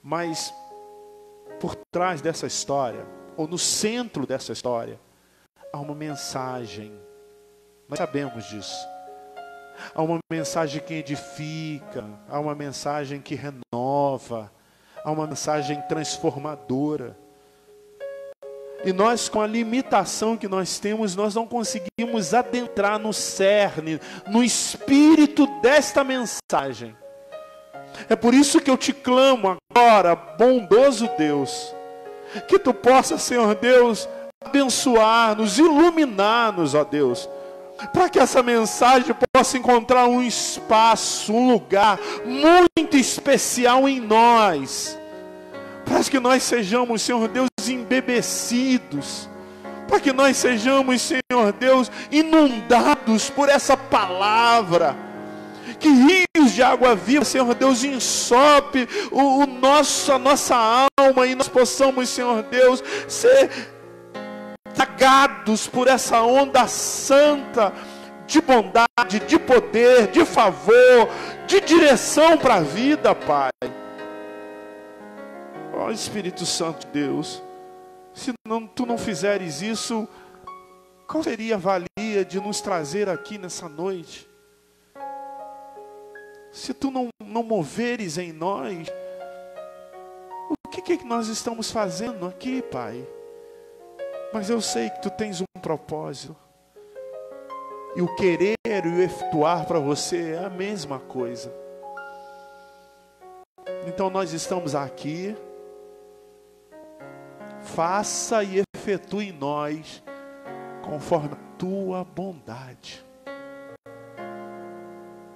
mas por trás dessa história, ou no centro dessa história, há uma mensagem. Nós sabemos disso. Há uma mensagem que edifica, há uma mensagem que renova, há uma mensagem transformadora. E nós, com a limitação que nós temos, nós não conseguimos adentrar no cerne, no espírito desta mensagem. É por isso que eu te clamo agora, bondoso Deus, que tu possa, Senhor Deus, abençoar-nos, iluminar-nos, ó Deus, para que essa mensagem possa encontrar um espaço, um lugar muito especial em nós, para que nós sejamos, Senhor Deus, embebecidos, para que nós sejamos, Senhor Deus, inundados por essa palavra, que rios de água viva, Senhor Deus, ensope a nossa alma, e nós possamos, Senhor Deus, ser tragados por essa onda santa de bondade, de poder, de favor, de direção para a vida, Pai. Ó Espírito Santo de Deus, se tu não fizeres isso, qual seria a valia de nos trazer aqui nessa noite? Se tu não moveres em nós, o que nós estamos fazendo aqui, Pai? Mas eu sei que tu tens um propósito. E o querer e o efetuar para você é a mesma coisa. Então nós estamos aqui. Faça e efetue em nós conforme a tua bondade.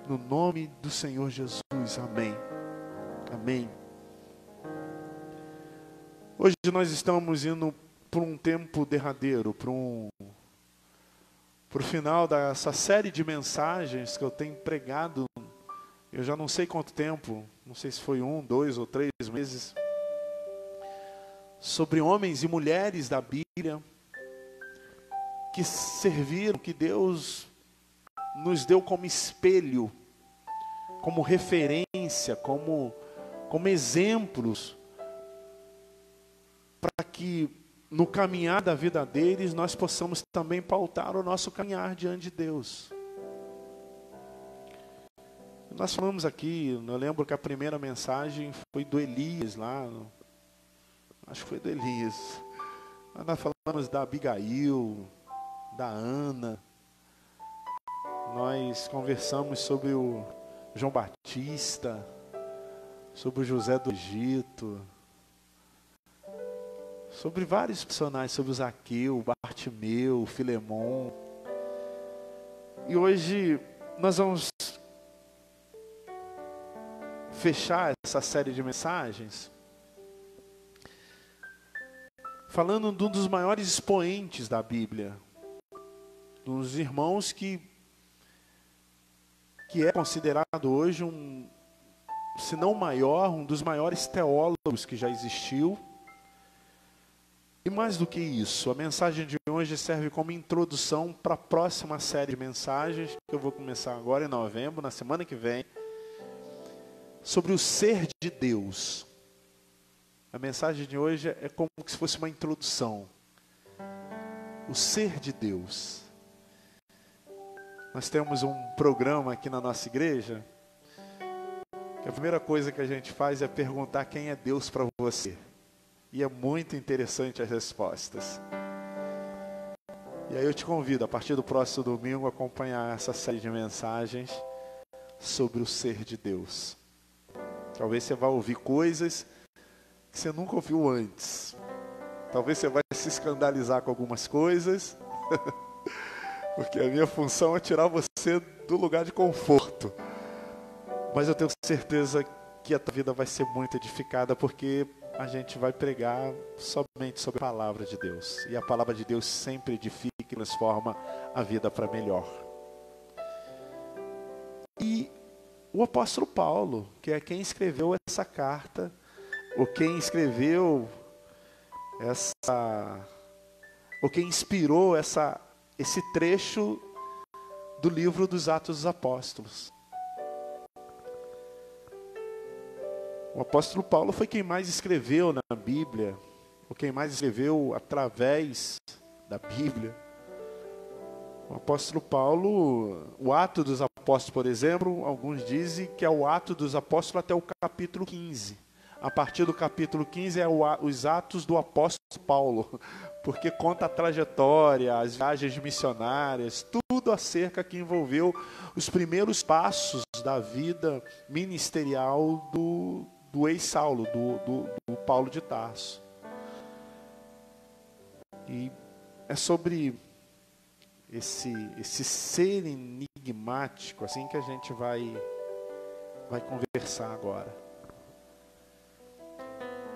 No nome do Senhor Jesus, amém. Amém. Hoje nós estamos indo para um tempo derradeiro, para o final dessa série de mensagens que eu tenho pregado. Eu já não sei quanto tempo, não sei se foi 1, 2 ou 3 meses, sobre homens e mulheres da Bíblia que serviram, que Deus nos deu como espelho, como referência, como exemplos, para que no caminhar da vida deles nós possamos também pautar o nosso caminhar diante de Deus. Nós falamos aqui, eu lembro que a primeira mensagem foi do Elias lá, acho que foi do Elias. Nós falamos da Abigail, da Ana. Nós conversamos sobre o João Batista, sobre o José do Egito, sobre vários personagens, sobre o Zaqueu, o Bartimeu, o Filemon. E hoje nós vamos fechar essa série de mensagens falando de um dos maiores expoentes da Bíblia, dos irmãos que é considerado hoje se não o maior, um dos maiores teólogos que já existiu. E mais do que isso, a mensagem de hoje serve como introdução para a próxima série de mensagens, que eu vou começar agora em novembro, na semana que vem, sobre o ser de Deus. A mensagem de hoje é como se fosse uma introdução. O ser de Deus. Nós temos um programa aqui na nossa igreja, que a primeira coisa que a gente faz é perguntar quem é Deus para você. E é muito interessante as respostas. E aí eu te convido, a partir do próximo domingo, a acompanhar essa série de mensagens sobre o ser de Deus. Talvez você vá ouvir coisas que você nunca ouviu antes. Talvez você vai se escandalizar com algumas coisas, porque a minha função é tirar você do lugar de conforto. Mas eu tenho certeza que a tua vida vai ser muito edificada, porque a gente vai pregar somente sobre a palavra de Deus. E a palavra de Deus sempre edifica e transforma a vida para melhor. E o apóstolo Paulo, que é quem escreveu essa carta, ou quem escreveu ou quem inspirou esse trecho do livro dos Atos dos Apóstolos. O apóstolo Paulo foi quem mais escreveu na Bíblia, ou quem mais escreveu através da Bíblia. O apóstolo Paulo, o Ato dos Apóstolos, por exemplo, alguns dizem que é o Ato dos Apóstolos até o capítulo 15. A partir do capítulo 15 é os Atos do apóstolo Paulo, porque conta a trajetória, as viagens missionárias, tudo acerca que envolveu os primeiros passos da vida ministerial do ex-Saulo, do Paulo de Tarso. E é sobre esse ser enigmático assim que a gente vai conversar agora.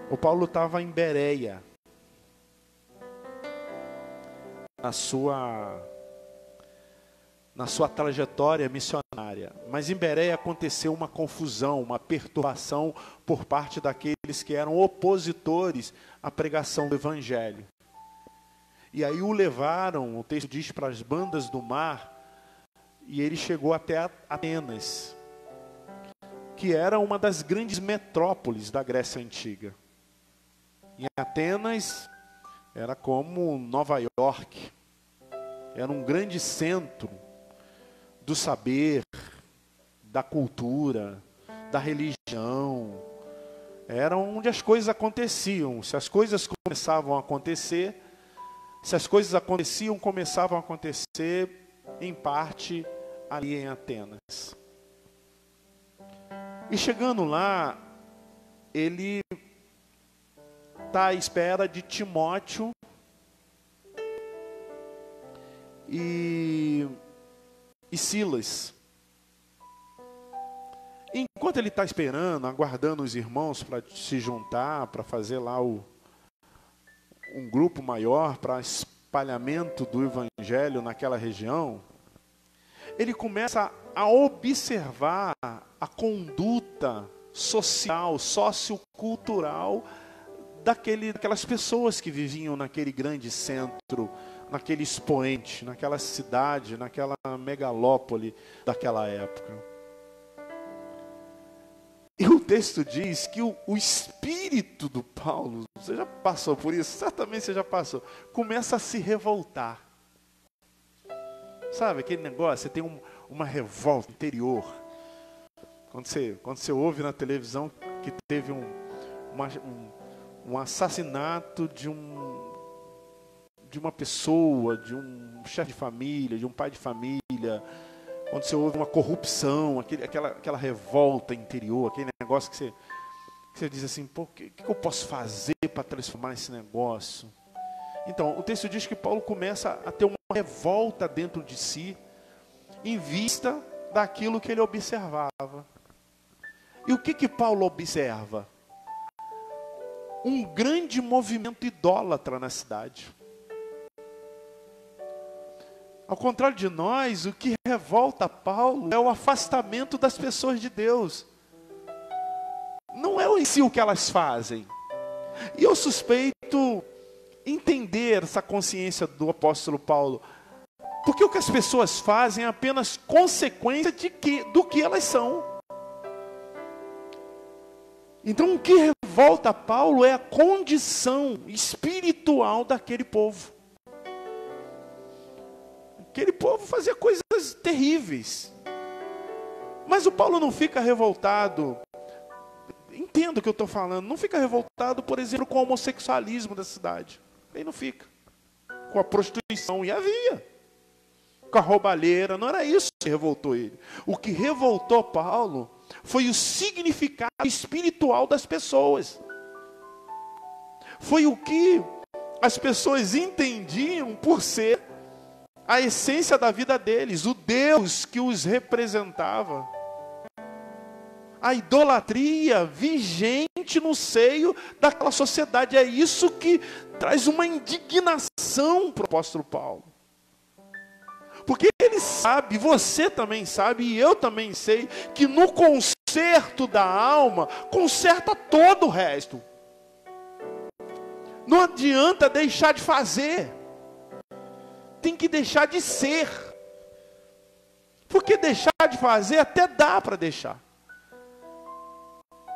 O Paulo estava em Bereia, na sua trajetória missionária. Mas em Bereia aconteceu uma confusão, uma perturbação por parte daqueles que eram opositores à pregação do Evangelho. E aí o levaram, o texto diz, para as bandas do mar, e ele chegou até Atenas, que era uma das grandes metrópoles da Grécia Antiga. Em Atenas era como Nova York, era um grande centro do saber, da cultura, da religião. Era onde as coisas aconteciam. Se as coisas começavam a acontecer, se as coisas aconteciam, começavam a acontecer em parte ali em Atenas. E chegando lá, ele está à espera de Timóteo e Silas. Enquanto ele está esperando, aguardando os irmãos para se juntar, para fazer lá um grupo maior para espalhamento do Evangelho naquela região, ele começa a observar a conduta social, sociocultural daquelas pessoas que viviam naquele grande centro, naquele expoente, naquela cidade, naquela megalópole daquela época. E o texto diz que o espírito do Paulo, você já passou por isso? Certamente você já passou. Começa a se revoltar. Sabe aquele negócio, você tem uma revolta interior. Quando você ouve na televisão que teve um assassinato de uma pessoa, de um chefe de família, de um pai de família, quando você ouve uma corrupção, aquela revolta interior, aquele negócio que você diz assim, pô, o que eu posso fazer para transformar esse negócio? Então, o texto diz que Paulo começa a ter uma revolta dentro de si, em vista daquilo que ele observava. E o que Paulo observa? Um grande movimento idólatra na cidade. Ao contrário de nós, o que revolta Paulo é o afastamento das pessoas de Deus. Não é em si o que elas fazem. E eu suspeito entender essa consciência do apóstolo Paulo. Porque o que as pessoas fazem é apenas consequência do que elas são. Então o que revolta Paulo é a condição espiritual daquele povo. Aquele povo fazia coisas terríveis. Mas o Paulo não fica revoltado, entenda o que eu estou falando, não fica revoltado, por exemplo, com o homossexualismo da cidade. Ele não fica. Com a prostituição, e havia. Com a roubalheira, não era isso que revoltou ele. O que revoltou Paulo foi o significado espiritual das pessoas. Foi o que as pessoas entendiam por ser a essência da vida deles, o Deus que os representava. a idolatria vigente no seio daquela sociedade. É isso que traz uma indignação para o apóstolo Paulo. Porque ele sabe, você também sabe, e eu também sei, que no conserto da alma, conserta todo o resto. Não adianta deixar de fazer. Tem que deixar de ser. Porque deixar de fazer até dá para deixar.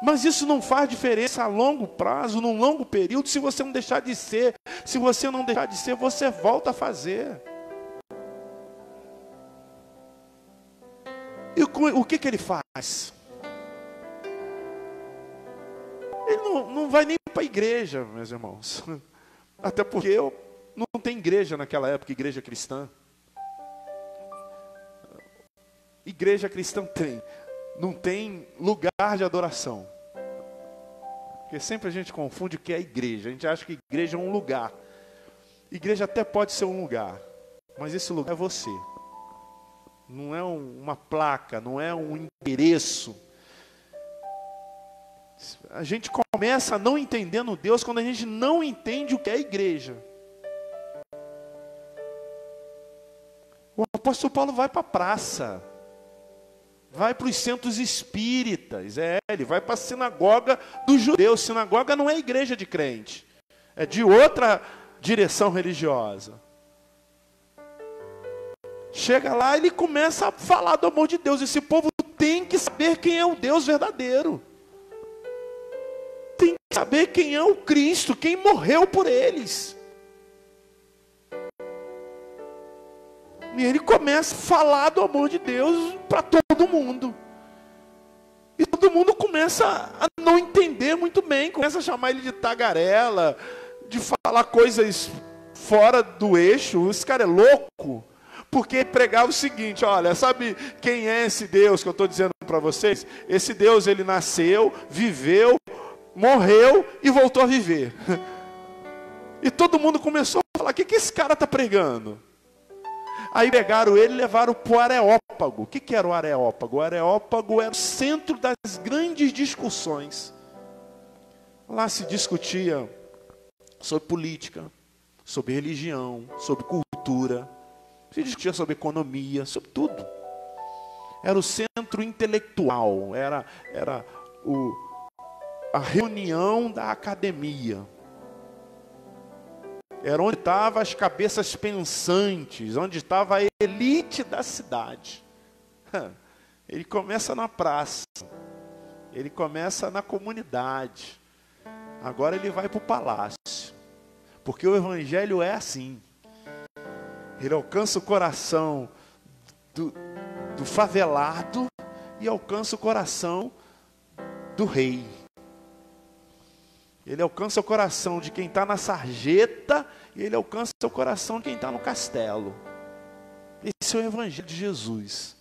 Mas isso não faz diferença a longo prazo, num longo período, se você não deixar de ser. Se você não deixar de ser, você volta a fazer. E o que ele faz? Ele não vai nem para a igreja, meus irmãos. Até porque não tem igreja naquela época, igreja cristã. Igreja cristã tem. Não tem lugar de adoração. Porque sempre a gente confunde o que é igreja. A gente acha que igreja é um lugar. Igreja até pode ser um lugar. Mas esse lugar é você. Não é uma placa, não é um endereço. A gente começa a não entendendo Deus quando a gente não entende o que é igreja. O apóstolo Paulo vai para a praça. Vai para os centros espíritas. Ele vai para a sinagoga dos judeus. Sinagoga não é igreja de crente. É de outra direção religiosa. Chega lá e ele começa a falar do amor de Deus. Esse povo tem que saber quem é o Deus verdadeiro. Tem que saber quem é o Cristo, quem morreu por eles. E ele começa a falar do amor de Deus para todo mundo. E todo mundo começa a não entender muito bem. Começa a chamar ele de tagarela, de falar coisas fora do eixo. Esse cara é louco. Porque pregava o seguinte, olha, sabe quem é esse Deus que eu estou dizendo para vocês? Esse Deus, ele nasceu, viveu, morreu e voltou a viver. E todo mundo começou a falar, o que esse cara está pregando? Aí pegaram ele e levaram para o Areópago. O que era o Areópago? O Areópago era o centro das grandes discussões. Lá se discutia sobre política, sobre religião, sobre cultura. Se discutia sobre economia, sobre tudo. Era o centro intelectual, era a reunião da academia. Era onde estavam as cabeças pensantes, onde estava a elite da cidade. Ele começa na praça, ele começa na comunidade, agora ele vai para o palácio. Porque o evangelho é assim. Ele alcança o coração do favelado e alcança o coração do rei. Ele alcança o coração de quem está na sarjeta e ele alcança o coração de quem está no castelo. Esse é o evangelho de Jesus.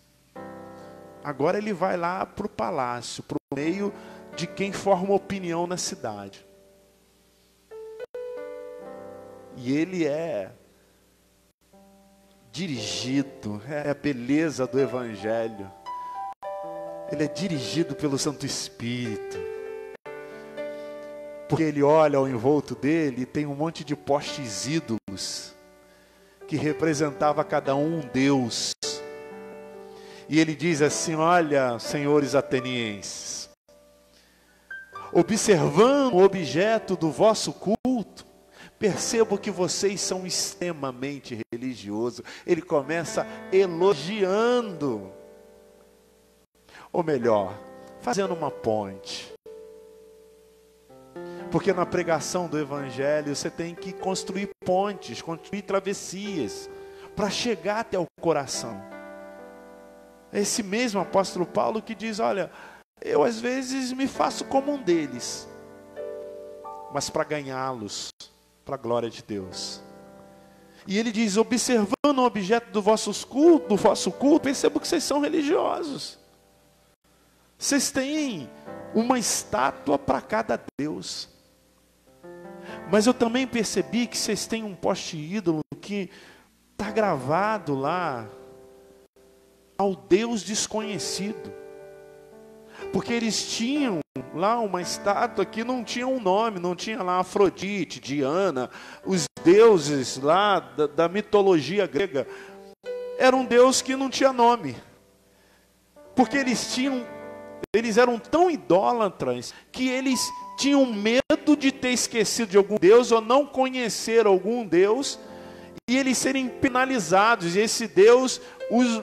Agora ele vai lá para o palácio, para o meio de quem forma opinião na cidade. E ele é dirigido, é a beleza do evangelho. Ele é dirigido pelo Santo Espírito. Porque ele olha ao envolto dele e tem um monte de postes ídolos que representava cada um Deus. E ele diz assim, olha, senhores atenienses, observando o objeto do vosso culto, percebo que vocês são extremamente religiosos. Ele começa elogiando. Ou melhor, fazendo uma ponte. Porque na pregação do evangelho você tem que construir pontes, construir travessias, para chegar até o coração. É esse mesmo apóstolo Paulo que diz, olha, eu às vezes me faço como um deles, mas para ganhá-los, para a glória de Deus. E ele diz, observando o objeto do vosso culto, percebo que vocês são religiosos. Vocês têm uma estátua para cada Deus. Mas eu também percebi que vocês têm um poste ídolo que está gravado lá ao Deus desconhecido. Porque eles tinham lá uma estátua que não tinha um nome, não tinha lá Afrodite, Diana, os deuses lá da mitologia grega. Era um deus que não tinha nome. Porque eles eram tão idólatras que eles tinham medo de ter esquecido de algum deus ou não conhecer algum deus e eles serem penalizados e esse deus os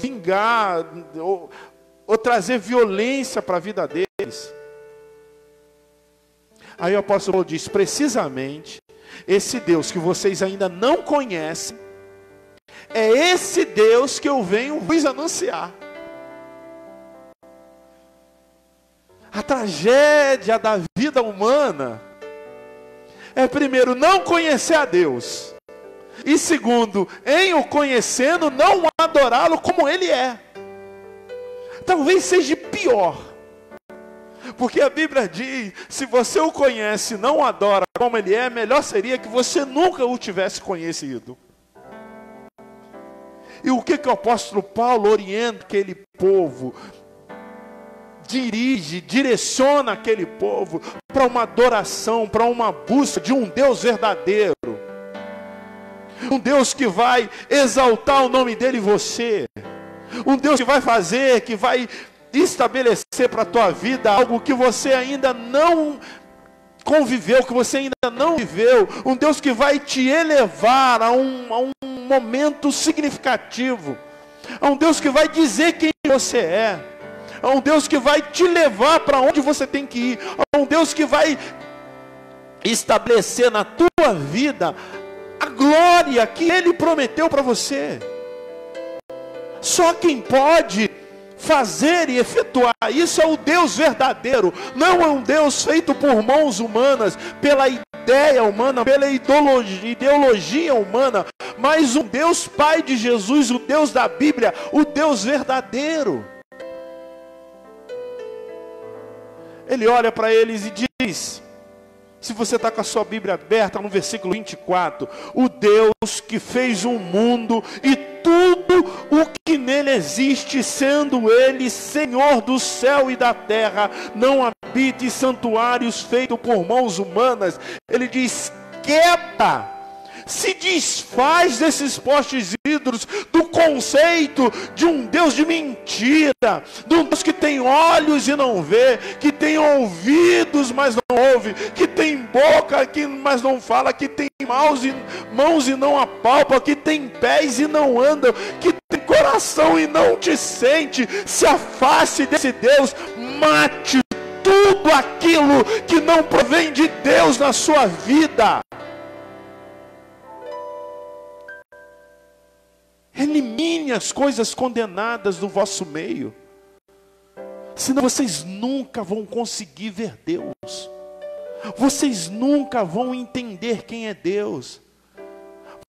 vingar ou trazer violência para a vida deles. Aí o apóstolo Paulo diz, precisamente, esse Deus que vocês ainda não conhecem, é esse Deus que eu venho vos anunciar. A tragédia da vida humana é, primeiro, não conhecer a Deus. E segundo, em o conhecendo, não adorá-lo como Ele é. Talvez seja pior. Porque a Bíblia diz, se você o conhece e não adora como Ele é, melhor seria que você nunca o tivesse conhecido. E o que o apóstolo Paulo orienta aquele povo? Direciona aquele povo para uma adoração, para uma busca de um Deus verdadeiro. Um Deus que vai exaltar o nome dele em você. Um Deus que vai fazer, que vai estabelecer para a tua vida algo que você ainda não conviveu, que você ainda não viveu. Um Deus que vai te elevar a um momento significativo. A um Deus que vai dizer quem você é. A um Deus que vai te levar para onde você tem que ir. A um Deus que vai estabelecer na tua vida a glória que Ele prometeu para você. Só quem pode fazer e efetuar isso é o Deus verdadeiro. Não é um Deus feito por mãos humanas, pela ideia humana, pela ideologia humana, mas um Deus Pai de Jesus, o Deus da Bíblia, o Deus verdadeiro. Ele olha para eles e diz, se você está com a sua Bíblia aberta, no versículo 24, o Deus que fez o mundo e tudo o que nele existe, sendo Ele Senhor do céu e da terra, não habita em santuários feitos por mãos humanas. Ele diz, quieta, se desfaz desses postes ídolos, do conceito de um Deus de mentira, de um Deus que tem olhos e não vê, que tem ouvidos mas não ouve, que tem boca mas não fala, que tem mãos e não apalpa, que tem pés e não anda, que tem coração e não te sente. Se afaste desse Deus, mate tudo aquilo que não provém de Deus na sua vida. Elimine as coisas condenadas do vosso meio. Senão vocês nunca vão conseguir ver Deus. Vocês nunca vão entender quem é Deus.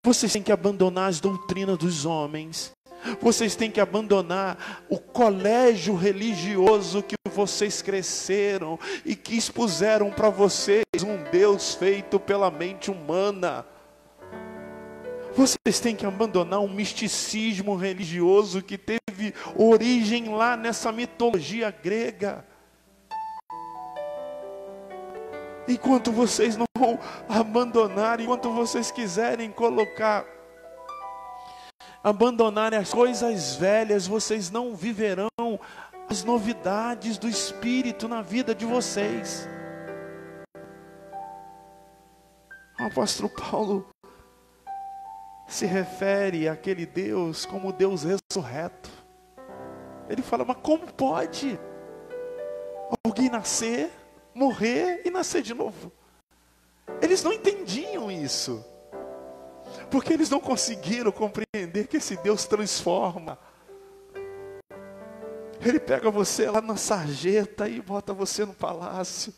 Vocês têm que abandonar as doutrinas dos homens. Vocês têm que abandonar o colégio religioso que vocês cresceram e que expuseram para vocês um Deus feito pela mente humana. Vocês têm que abandonar um misticismo religioso que teve origem lá nessa mitologia grega. Enquanto vocês não abandonarem, enquanto vocês quiserem abandonarem as coisas velhas, vocês não viverão as novidades do Espírito na vida de vocês. O apóstolo Paulo se refere àquele Deus como Deus ressurreto. Ele fala, mas como pode alguém nascer, morrer e nascer de novo? Eles não entendiam isso, porque eles não conseguiram compreender que esse Deus transforma. Ele pega você lá na sarjeta e bota você no palácio.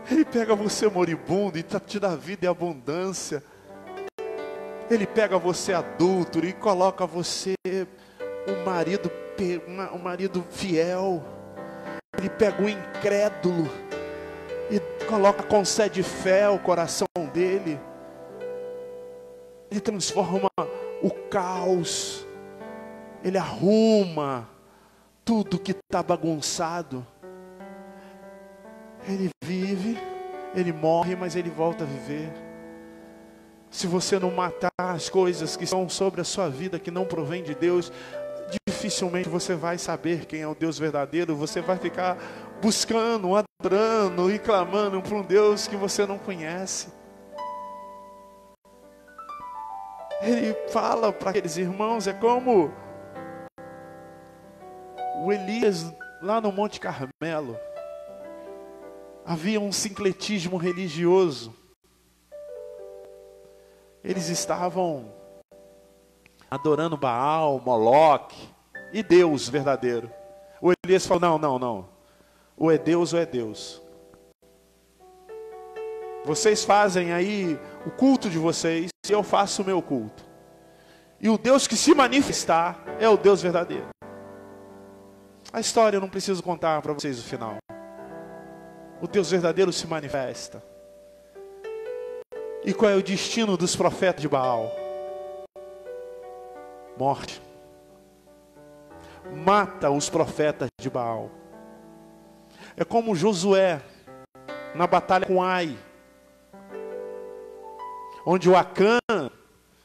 Ele pega você moribundo e te dá vida e abundância. Ele pega você adúltero e coloca você um marido fiel. Ele pega o incrédulo e concede fé ao coração dele. Ele transforma o caos. Ele arruma tudo que está bagunçado, ele vive, ele morre, mas ele volta a viver. Se você não matar as coisas que estão sobre a sua vida, que não provém de Deus, dificilmente você vai saber quem é o Deus verdadeiro. Você vai ficar buscando, adorando e clamando para um Deus que você não conhece. Ele fala para aqueles irmãos, é como o Elias lá no Monte Carmelo. Havia um sincretismo religioso. Eles estavam adorando Baal, Moloque e Deus verdadeiro. O Elias falou, não. Ou é Deus ou é Deus. Vocês fazem aí o culto de vocês e eu faço o meu culto. E o Deus que se manifestar é o Deus verdadeiro. A história eu não preciso contar para vocês o final. O Deus verdadeiro se manifesta. E qual é o destino dos profetas de Baal? Morte. Mata os profetas de Baal. É como Josué na batalha com Ai, onde o Acã,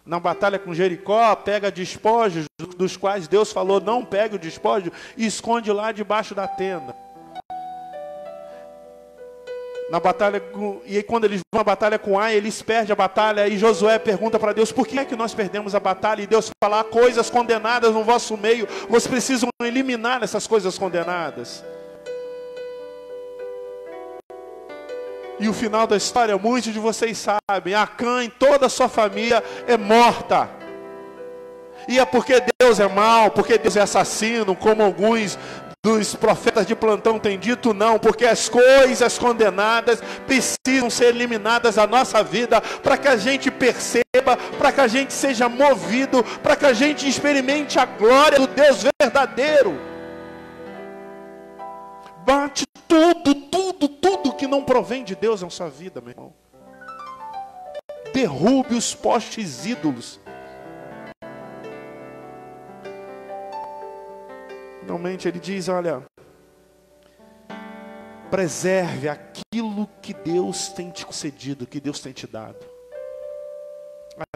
na batalha com Jericó, pega despojos dos quais Deus falou, não pegue o despojo, e esconde lá debaixo da tenda. Na batalha e aí quando eles vão à batalha com Ai, eles perdem a batalha, e Josué pergunta para Deus, por que é que nós perdemos a batalha? E Deus fala, há coisas condenadas no vosso meio, vocês precisam eliminar essas coisas condenadas. E o final da história, muitos de vocês sabem, Acã e toda a sua família é morta. E é porque Deus é mau, porque Deus é assassino, como alguns dos profetas de plantão têm dito, não, porque as coisas condenadas precisam ser eliminadas da nossa vida, para que a gente perceba, para que a gente seja movido, para que a gente experimente a glória do Deus verdadeiro. Bate tudo que não provém de Deus na sua vida, meu irmão. Derrube os postes ídolos. Finalmente ele diz, olha, preserve aquilo que Deus tem te concedido, que Deus tem te dado.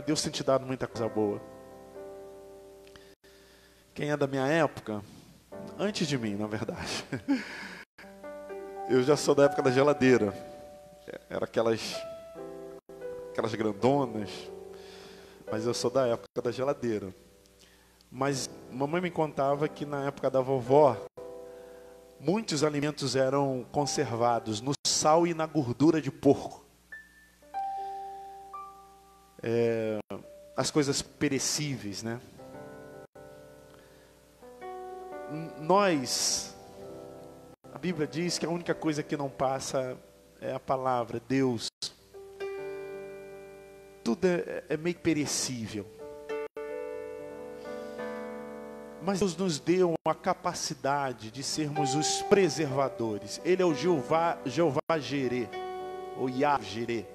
Deus tem te dado muita coisa boa. Quem é da minha época, antes de mim, na verdade, eu já sou da época da geladeira. Era aquelas grandonas, mas eu sou da época da geladeira. Mas mamãe me contava que na época da vovó, muitos alimentos eram conservados no sal e na gordura de porco. As coisas perecíveis, né? A Bíblia diz que a única coisa que não passa é a palavra, Deus. Tudo é meio perecível. Mas Deus nos deu a capacidade de sermos os preservadores. Ele é o Jeová Jireh, ou Yah-Jireh.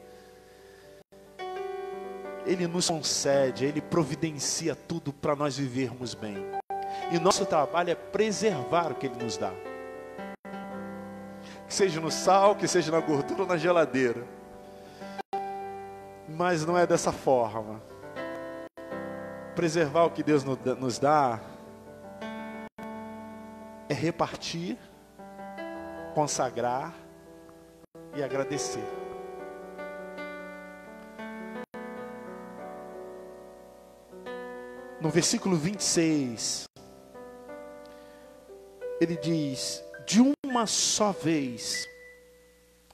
Ele nos concede, Ele providencia tudo para nós vivermos bem. E nosso trabalho é preservar o que Ele nos dá. Que seja no sal, que seja na gordura ou na geladeira. Mas não é dessa forma. Preservar o que Deus nos dá é repartir, consagrar e agradecer. No versículo 26, ele diz, de uma só vez.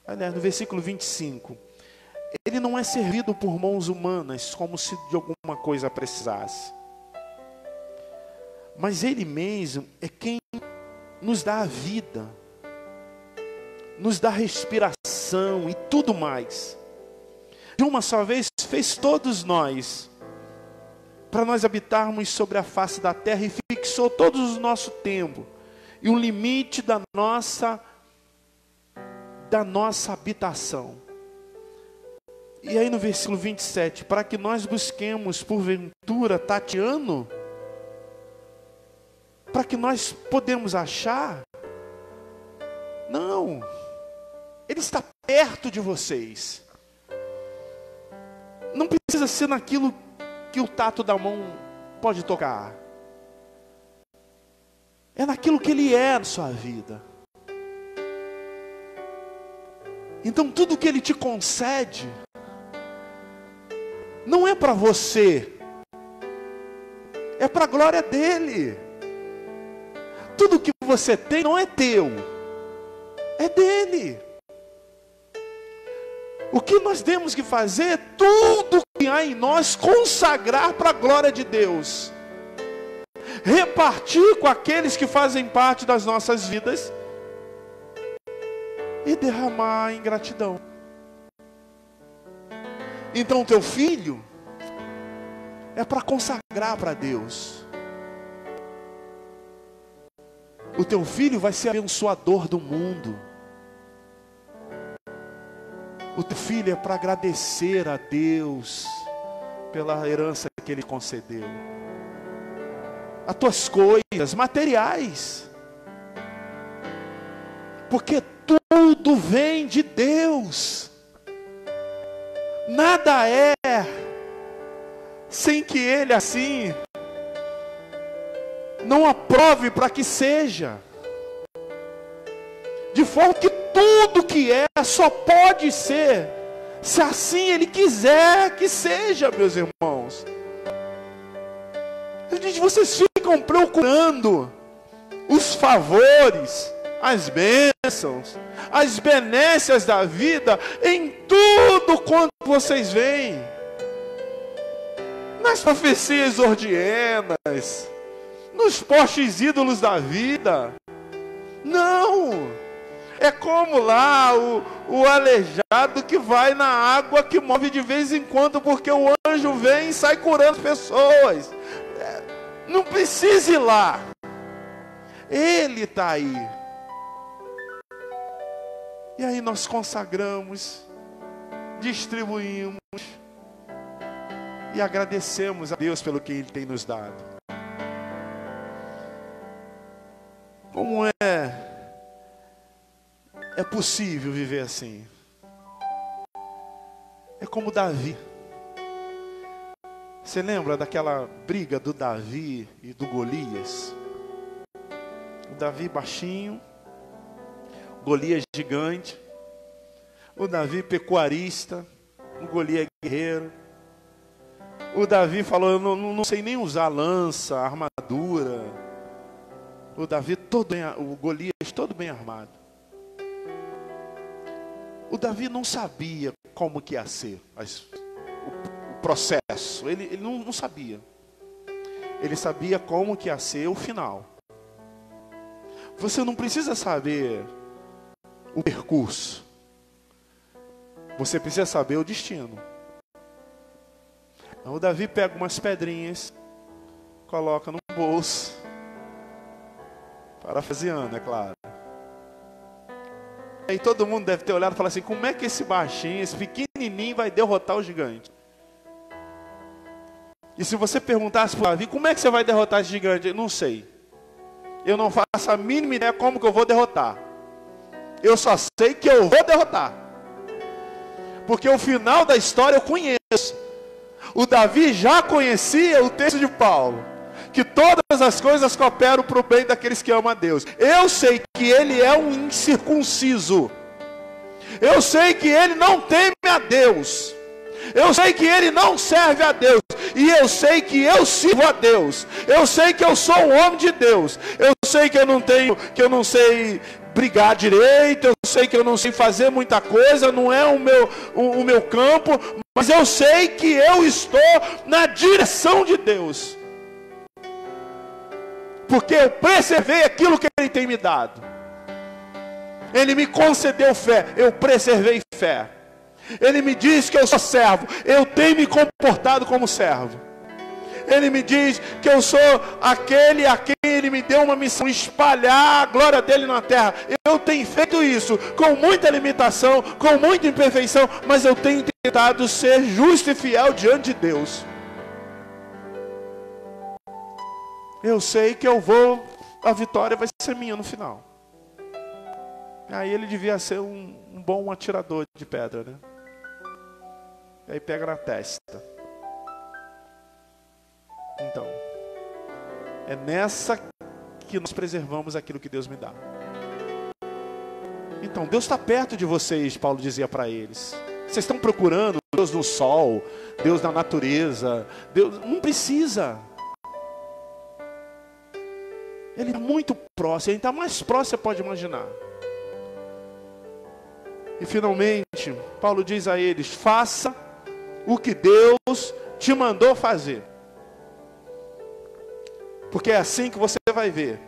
Aliás, no versículo 25, ele não é servido por mãos humanas, como se de alguma coisa precisasse. Mas ele mesmo é quem nos dá a vida, nos dá respiração e tudo mais. De uma só vez fez todos nós, para nós habitarmos sobre a face da terra, e fixou todos o nosso tempo e o limite da nossa habitação. E aí no versículo 27, para que nós busquemos porventura tateando para que nós podemos achar. Não. Ele está perto de vocês. Não precisa ser naquilo que o tato da mão pode tocar. É naquilo que Ele é na sua vida. Então tudo que Ele te concede não é para você, é para a glória dEle. Tudo que você tem não é teu, é dEle. O que nós temos que fazer é tudo que há em nós consagrar para a glória de Deus. Repartir com aqueles que fazem parte das nossas vidas e derramar em gratidão. Então o teu filho é para consagrar para Deus. O teu filho vai ser abençoador do mundo. O teu filho é para agradecer a Deus pela herança que Ele concedeu. As tuas coisas materiais. Porque tudo vem de Deus. Nada é sem que Ele assim não aprove para que seja. De forma que tudo que é só pode ser se assim Ele quiser que seja, meus irmãos. Vocês ficam procurando os favores, as bênçãos, as benécias da vida em tudo quanto vocês veem. Nas profecias ordienas, nos postes ídolos da vida. Não! É como lá o aleijado que vai na água que move de vez em quando, porque o anjo vem e sai curando as pessoas. Não precisa ir lá. Ele está aí. E aí nós consagramos, distribuímos e agradecemos a Deus pelo que Ele tem nos dado. Como é possível viver assim? É como Davi. Você lembra daquela briga do Davi e do Golias? O Davi baixinho, Golias gigante. O Davi pecuarista, o Golias guerreiro. O Davi falou, eu não sei nem usar lança, armadura. O Davi todo bem, o Golias todo bem armado. O Davi não sabia como que ia ser o processo. Ele não sabia. Ele sabia como que ia ser o final. Você não precisa saber o percurso. Você precisa saber o destino. Então, o Davi pega umas pedrinhas, coloca no bolso. Parafraseando, é claro. Aí todo mundo deve ter olhado e falado assim, como é que esse baixinho, esse pequenininho vai derrotar o gigante? E se você perguntasse para o Davi, como é que você vai derrotar esse gigante? Eu não sei. Eu não faço a mínima ideia como que eu vou derrotar. Eu só sei que eu vou derrotar. Porque o final da história eu conheço. O Davi já conhecia o texto de Paulo. Que todas as coisas cooperam para o bem daqueles que amam a Deus. Eu sei que ele é um incircunciso. Eu sei que ele não teme a Deus. Eu sei que ele não serve a Deus. E eu sei que eu sirvo a Deus. Eu sei que eu sou um homem de Deus. Eu sei que eu não sei brigar direito. Eu sei que eu não sei fazer muita coisa. Não é o meu campo. Mas eu sei que eu estou na direção de Deus. Porque eu preservei aquilo que Ele tem me dado. Ele me concedeu fé, eu preservei fé. Ele me diz que eu sou servo, eu tenho me comportado como servo. Ele me diz que eu sou aquele a quem Ele me deu uma missão, espalhar a glória dEle na terra. Eu tenho feito isso com muita limitação, com muita imperfeição, mas eu tenho tentado ser justo e fiel diante de Deus. Eu sei que eu vou a vitória vai ser minha no final. Aí ele devia ser um bom atirador de pedra, né? E aí pega na testa. Então, é nessa que nós preservamos aquilo que Deus me dá. Então, Deus está perto de vocês, Paulo dizia para eles. Vocês estão procurando Deus no sol, Deus na natureza. Deus não precisa. Ele está muito próximo, ele está mais próximo, você pode imaginar. E finalmente, Paulo diz a eles: faça o que Deus te mandou fazer. Porque é assim que você vai ver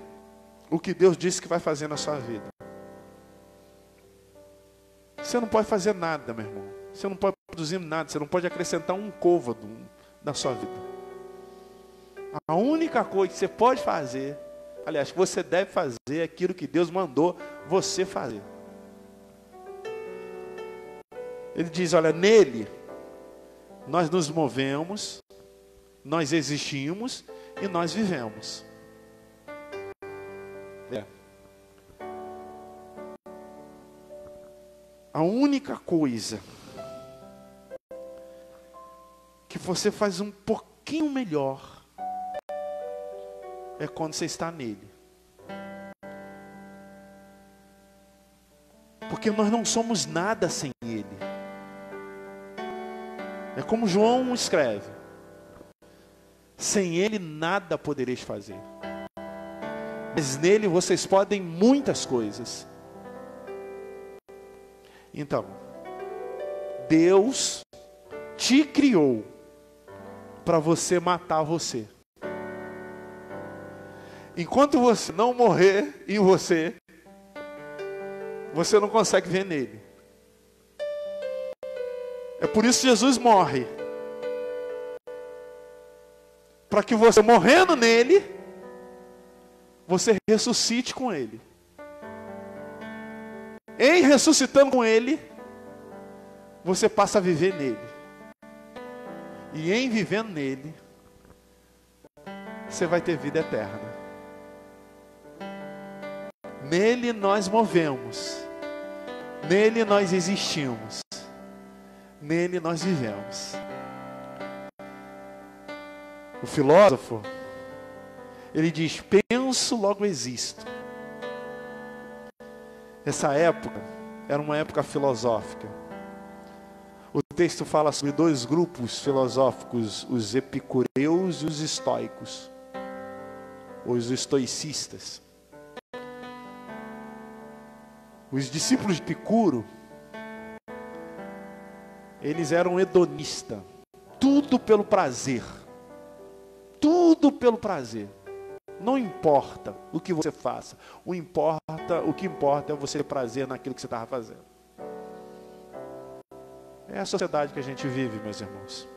o que Deus disse que vai fazer na sua vida. Você não pode fazer nada, meu irmão. Você não pode produzir nada, você não pode acrescentar um côvado na sua vida. A única coisa que você pode fazer, aliás, que você deve fazer, é aquilo que Deus mandou você fazer. Ele diz, olha, nele nós nos movemos, nós existimos e nós vivemos. A única coisa que você faz um pouquinho melhor é quando você está nele. Porque nós não somos nada sem ele. É como João escreve: sem ele nada podereis fazer, mas nele vocês podem muitas coisas. Então, Deus te criou para você matar você. Enquanto você não morrer em você, você não consegue ver nele. É por isso que Jesus morre. Para que você, morrendo nele, você ressuscite com ele. Em ressuscitando com ele, você passa a viver nele. E em vivendo nele, você vai ter vida eterna. Nele nós movemos. Nele nós existimos. Nele nós vivemos. O filósofo, ele diz, penso, logo existo. Essa época era uma época filosófica. O texto fala sobre dois grupos filosóficos, os epicureus e os estoicos, os estoicistas. Os discípulos de Epicuro, eles eram hedonistas, tudo pelo prazer, tudo pelo prazer. Não importa o que você faça, o que importa é você ter prazer naquilo que você estava fazendo. É a sociedade que a gente vive, meus irmãos.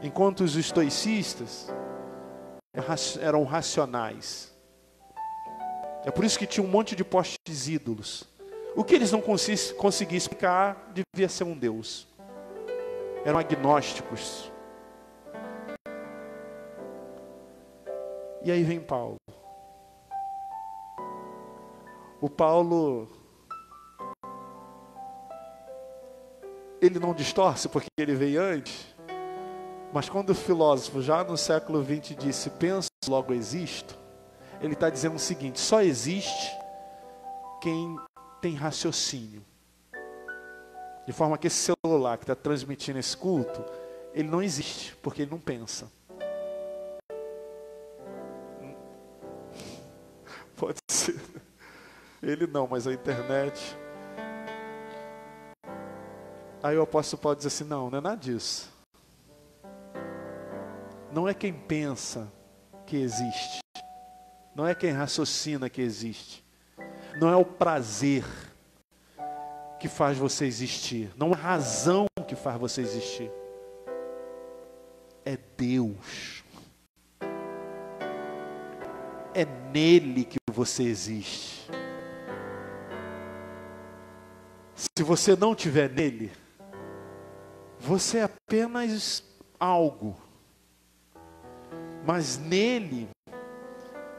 Enquanto os estoicistas eram racionais. É por isso que tinha um monte de postes ídolos. O que eles não conseguiam explicar devia ser um Deus. Eram agnósticos. E aí vem Paulo. O Paulo, ele não distorce porque ele veio antes. Mas quando o filósofo já no século XX disse, penso, logo existo, ele está dizendo o seguinte, só existe quem tem raciocínio. De forma que esse celular que está transmitindo esse culto, ele não existe, porque ele não pensa. Pode ser. Ele não, mas a internet. Aí o apóstolo Paulo diz assim, não é nada disso. Não é quem pensa que existe. Não é quem raciocina que existe. Não é o prazer que faz você existir. Não é a razão que faz você existir. É Deus. É nele que você existe. Se você não estiver nele, você é apenas algo. Mas nele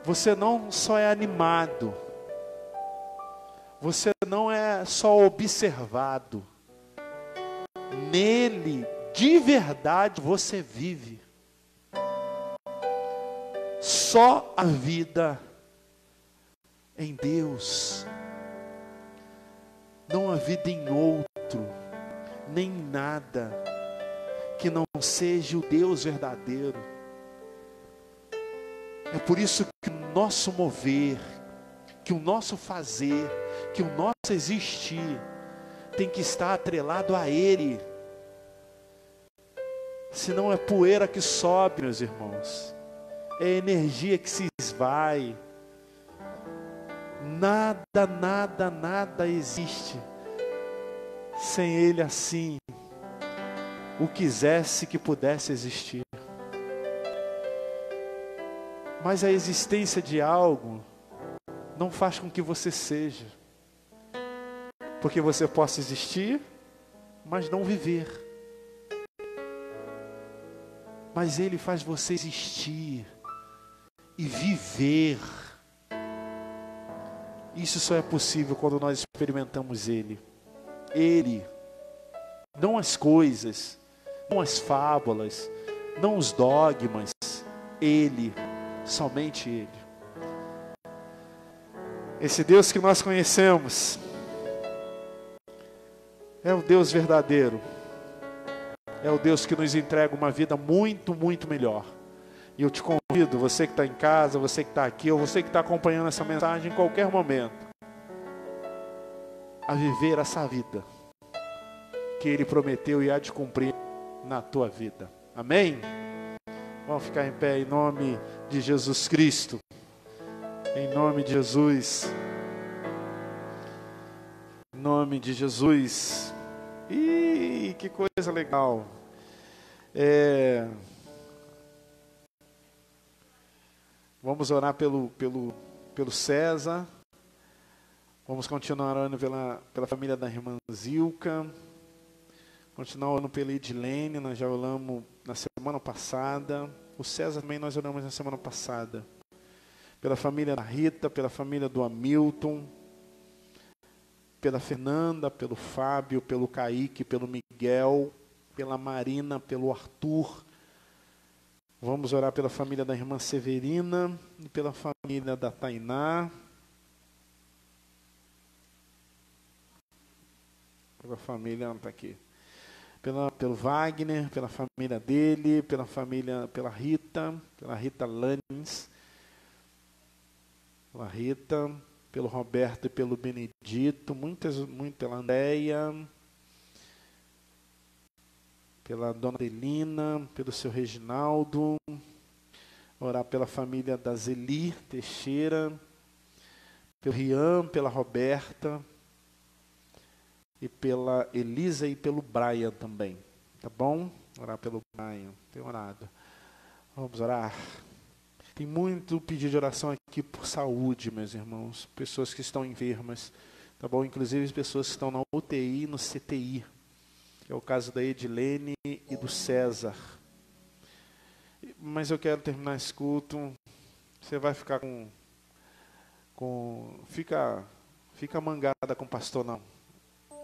você não só é animado, você não é só observado, nele, de verdade, você vive. Só a vida em Deus, não há vida em outro, nem em nada, que não seja o Deus verdadeiro. É por isso que o nosso mover, que o nosso fazer, que o nosso existir, tem que estar atrelado a Ele. Senão é poeira que sobe, meus irmãos. É energia que se esvai. Nada, nada, nada existe sem Ele assim. O quisesse que pudesse existir. Mas a existência de algo não faz com que você seja. Porque você possa existir, mas não viver. Mas Ele faz você existir e viver. Isso só é possível quando nós experimentamos Ele. Ele, não as coisas, não as fábulas, não os dogmas. Ele, somente Ele. Esse Deus que nós conhecemos é o Deus verdadeiro. É o Deus que nos entrega uma vida muito, muito melhor. E eu te convido, você que está em casa, você que está aqui, ou você que está acompanhando essa mensagem em qualquer momento, a viver essa vida que Ele prometeu e há de cumprir na tua vida. Amém? Vamos ficar em pé em nome de Jesus Cristo. Em nome de Jesus. Em nome de Jesus. Ih, que coisa legal. Vamos orar pelo César. Vamos continuar orando pela família da irmã Zilka. Continuar orando pela Edilene. Nós já oramos na semana passada. O César também nós oramos na semana passada. Pela família da Rita, pela família do Hamilton, pela Fernanda, pelo Fábio, pelo Kaique, pelo Miguel, pela Marina, pelo Arthur. Vamos orar pela família da irmã Severina e pela família da Tainá. Pela família, não está aqui. Pelo Wagner, pela família dele, pela Rita Lannes, pela Rita, pelo Roberto e pelo Benedito, pela Andréia, pela Dona Adelina, pelo seu Reginaldo, orar pela família da Zeli Teixeira, pelo Rian, pela Roberta, e pela Elisa e pelo Brian também, tá bom? Orar pelo Brian, tem orado. Vamos orar. Tem muito pedido de oração aqui por saúde, meus irmãos. Pessoas que estão enfermas, tá bom? Inclusive pessoas que estão na UTI, no CTI. Que é o caso da Edilene e do César. Mas eu quero terminar esse culto. Você vai ficar Fica mangada com o pastor, não.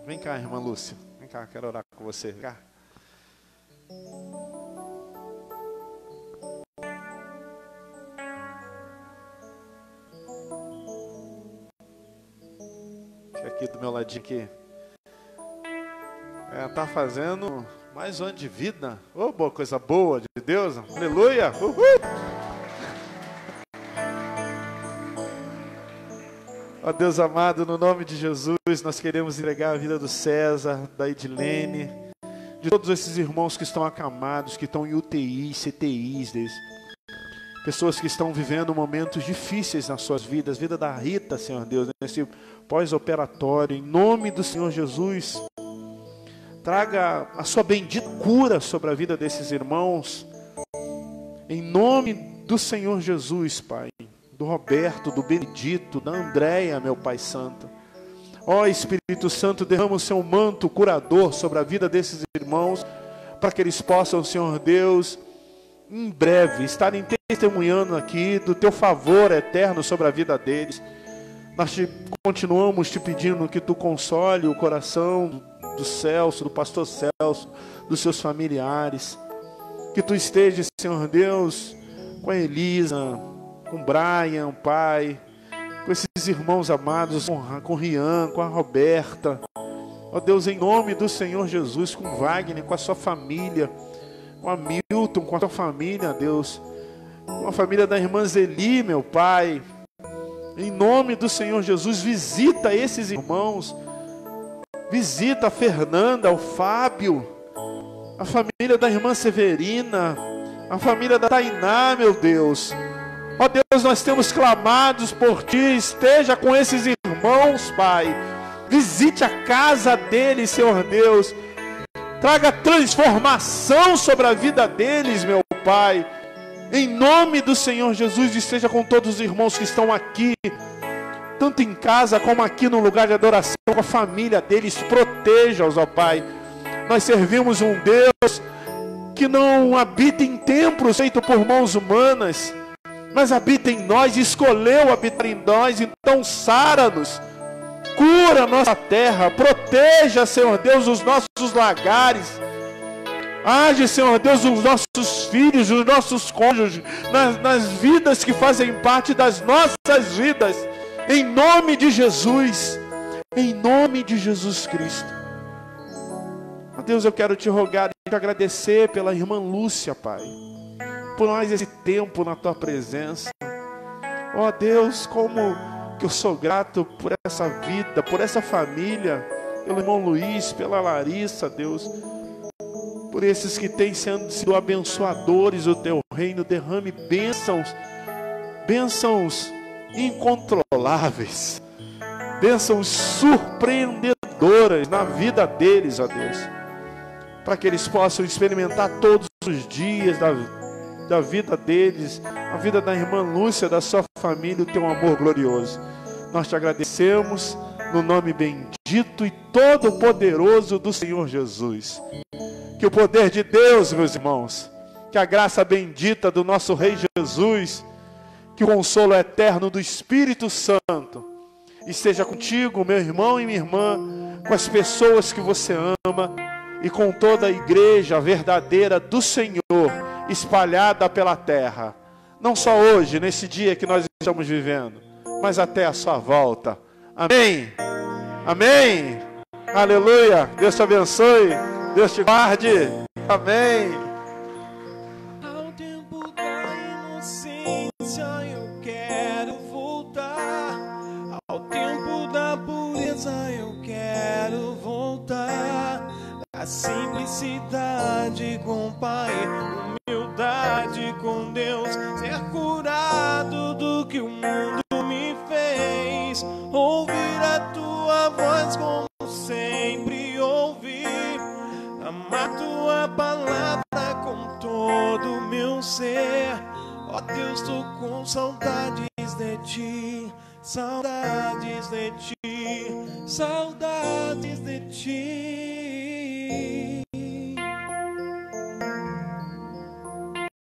Vem cá, irmã Lúcia. Vem cá, quero orar com você. Vem cá. Fica aqui do meu ladinho aqui. Tá fazendo mais um ano de vida. Oh, boa coisa boa de Deus. Aleluia. Uhul. Ó Deus amado, no nome de Jesus, nós queremos entregar a vida do César, da Edilene, de todos esses irmãos que estão acamados, que estão em UTIs, CTIs, pessoas que estão vivendo momentos difíceis nas suas vidas, vida da Rita, Senhor Deus, nesse pós-operatório, em nome do Senhor Jesus, traga a sua bendita cura sobre a vida desses irmãos, em nome do Senhor Jesus, Pai. Do Roberto, do Benedito, da Andréia, meu Pai Santo. Ó Espírito Santo, derrama o seu manto curador sobre a vida desses irmãos, para que eles possam, Senhor Deus, em breve estarem testemunhando aqui do teu favor eterno sobre a vida deles. Nós continuamos te pedindo que tu console o coração do Celso, do pastor Celso, dos seus familiares. Que tu estejas, Senhor Deus, com a Elisa, com o Brian, Pai, com esses irmãos amados, com o Rian, com a Roberta. Ó Deus, em nome do Senhor Jesus, com o Wagner, com a sua família, com a Milton, com a tua família, Deus, com a família da irmã Zeli, meu Pai. Em nome do Senhor Jesus, visita esses irmãos, visita a Fernanda, o Fábio, a família da irmã Severina, a família da Tainá, meu Deus. Ó Deus, nós temos clamados por Ti, esteja com esses irmãos, Pai. Visite a casa deles, Senhor Deus. Traga transformação sobre a vida deles, meu Pai. Em nome do Senhor Jesus, esteja com todos os irmãos que estão aqui, tanto em casa como aqui no lugar de adoração, com a família deles. Proteja-os, ó Pai. Nós servimos um Deus que não habita em templos feitos por mãos humanas, mas habita em nós, escolheu habitar em nós. Então sara-nos, cura a nossa terra, proteja, Senhor Deus, os nossos lagares. Age, Senhor Deus, os nossos filhos, os nossos cônjuges, nas vidas que fazem parte das nossas vidas, em nome de Jesus, em nome de Jesus Cristo. Ó Deus, eu quero te rogar e te agradecer pela irmã Lúcia, Pai, por mais esse tempo na tua presença. Ó Deus, como que eu sou grato por essa vida, por essa família, pelo irmão Luiz, pela Larissa, Deus, por esses que têm sido abençoadores do teu reino. Derrame bênçãos, bênçãos incontroláveis, bênçãos surpreendedoras na vida deles, ó Deus, para que eles possam experimentar todos os dias da vida deles, a vida da irmã Lúcia, da sua família, o teu amor glorioso. Nós te agradecemos no nome bendito e todo poderoso do Senhor Jesus. Que o poder de Deus, meus irmãos, que a graça bendita do nosso Rei Jesus, que o consolo eterno do Espírito Santo esteja contigo, meu irmão e minha irmã, com as pessoas que você ama e com toda a igreja verdadeira do Senhor espalhada pela terra, não só hoje, nesse dia que nós estamos vivendo, mas até a sua volta. Amém? Amém? Aleluia! Deus te abençoe, Deus te guarde. Amém. Ao tempo da inocência eu quero voltar. Ao tempo da pureza eu quero voltar. A simplicidade com o Pai, humildade com Deus, ser curado do que o mundo me fez, ouvir a tua voz como sempre ouvi, amar tua palavra com todo o meu ser. Ó Deus, tô com saudades de ti, saudades de ti, saudades de ti.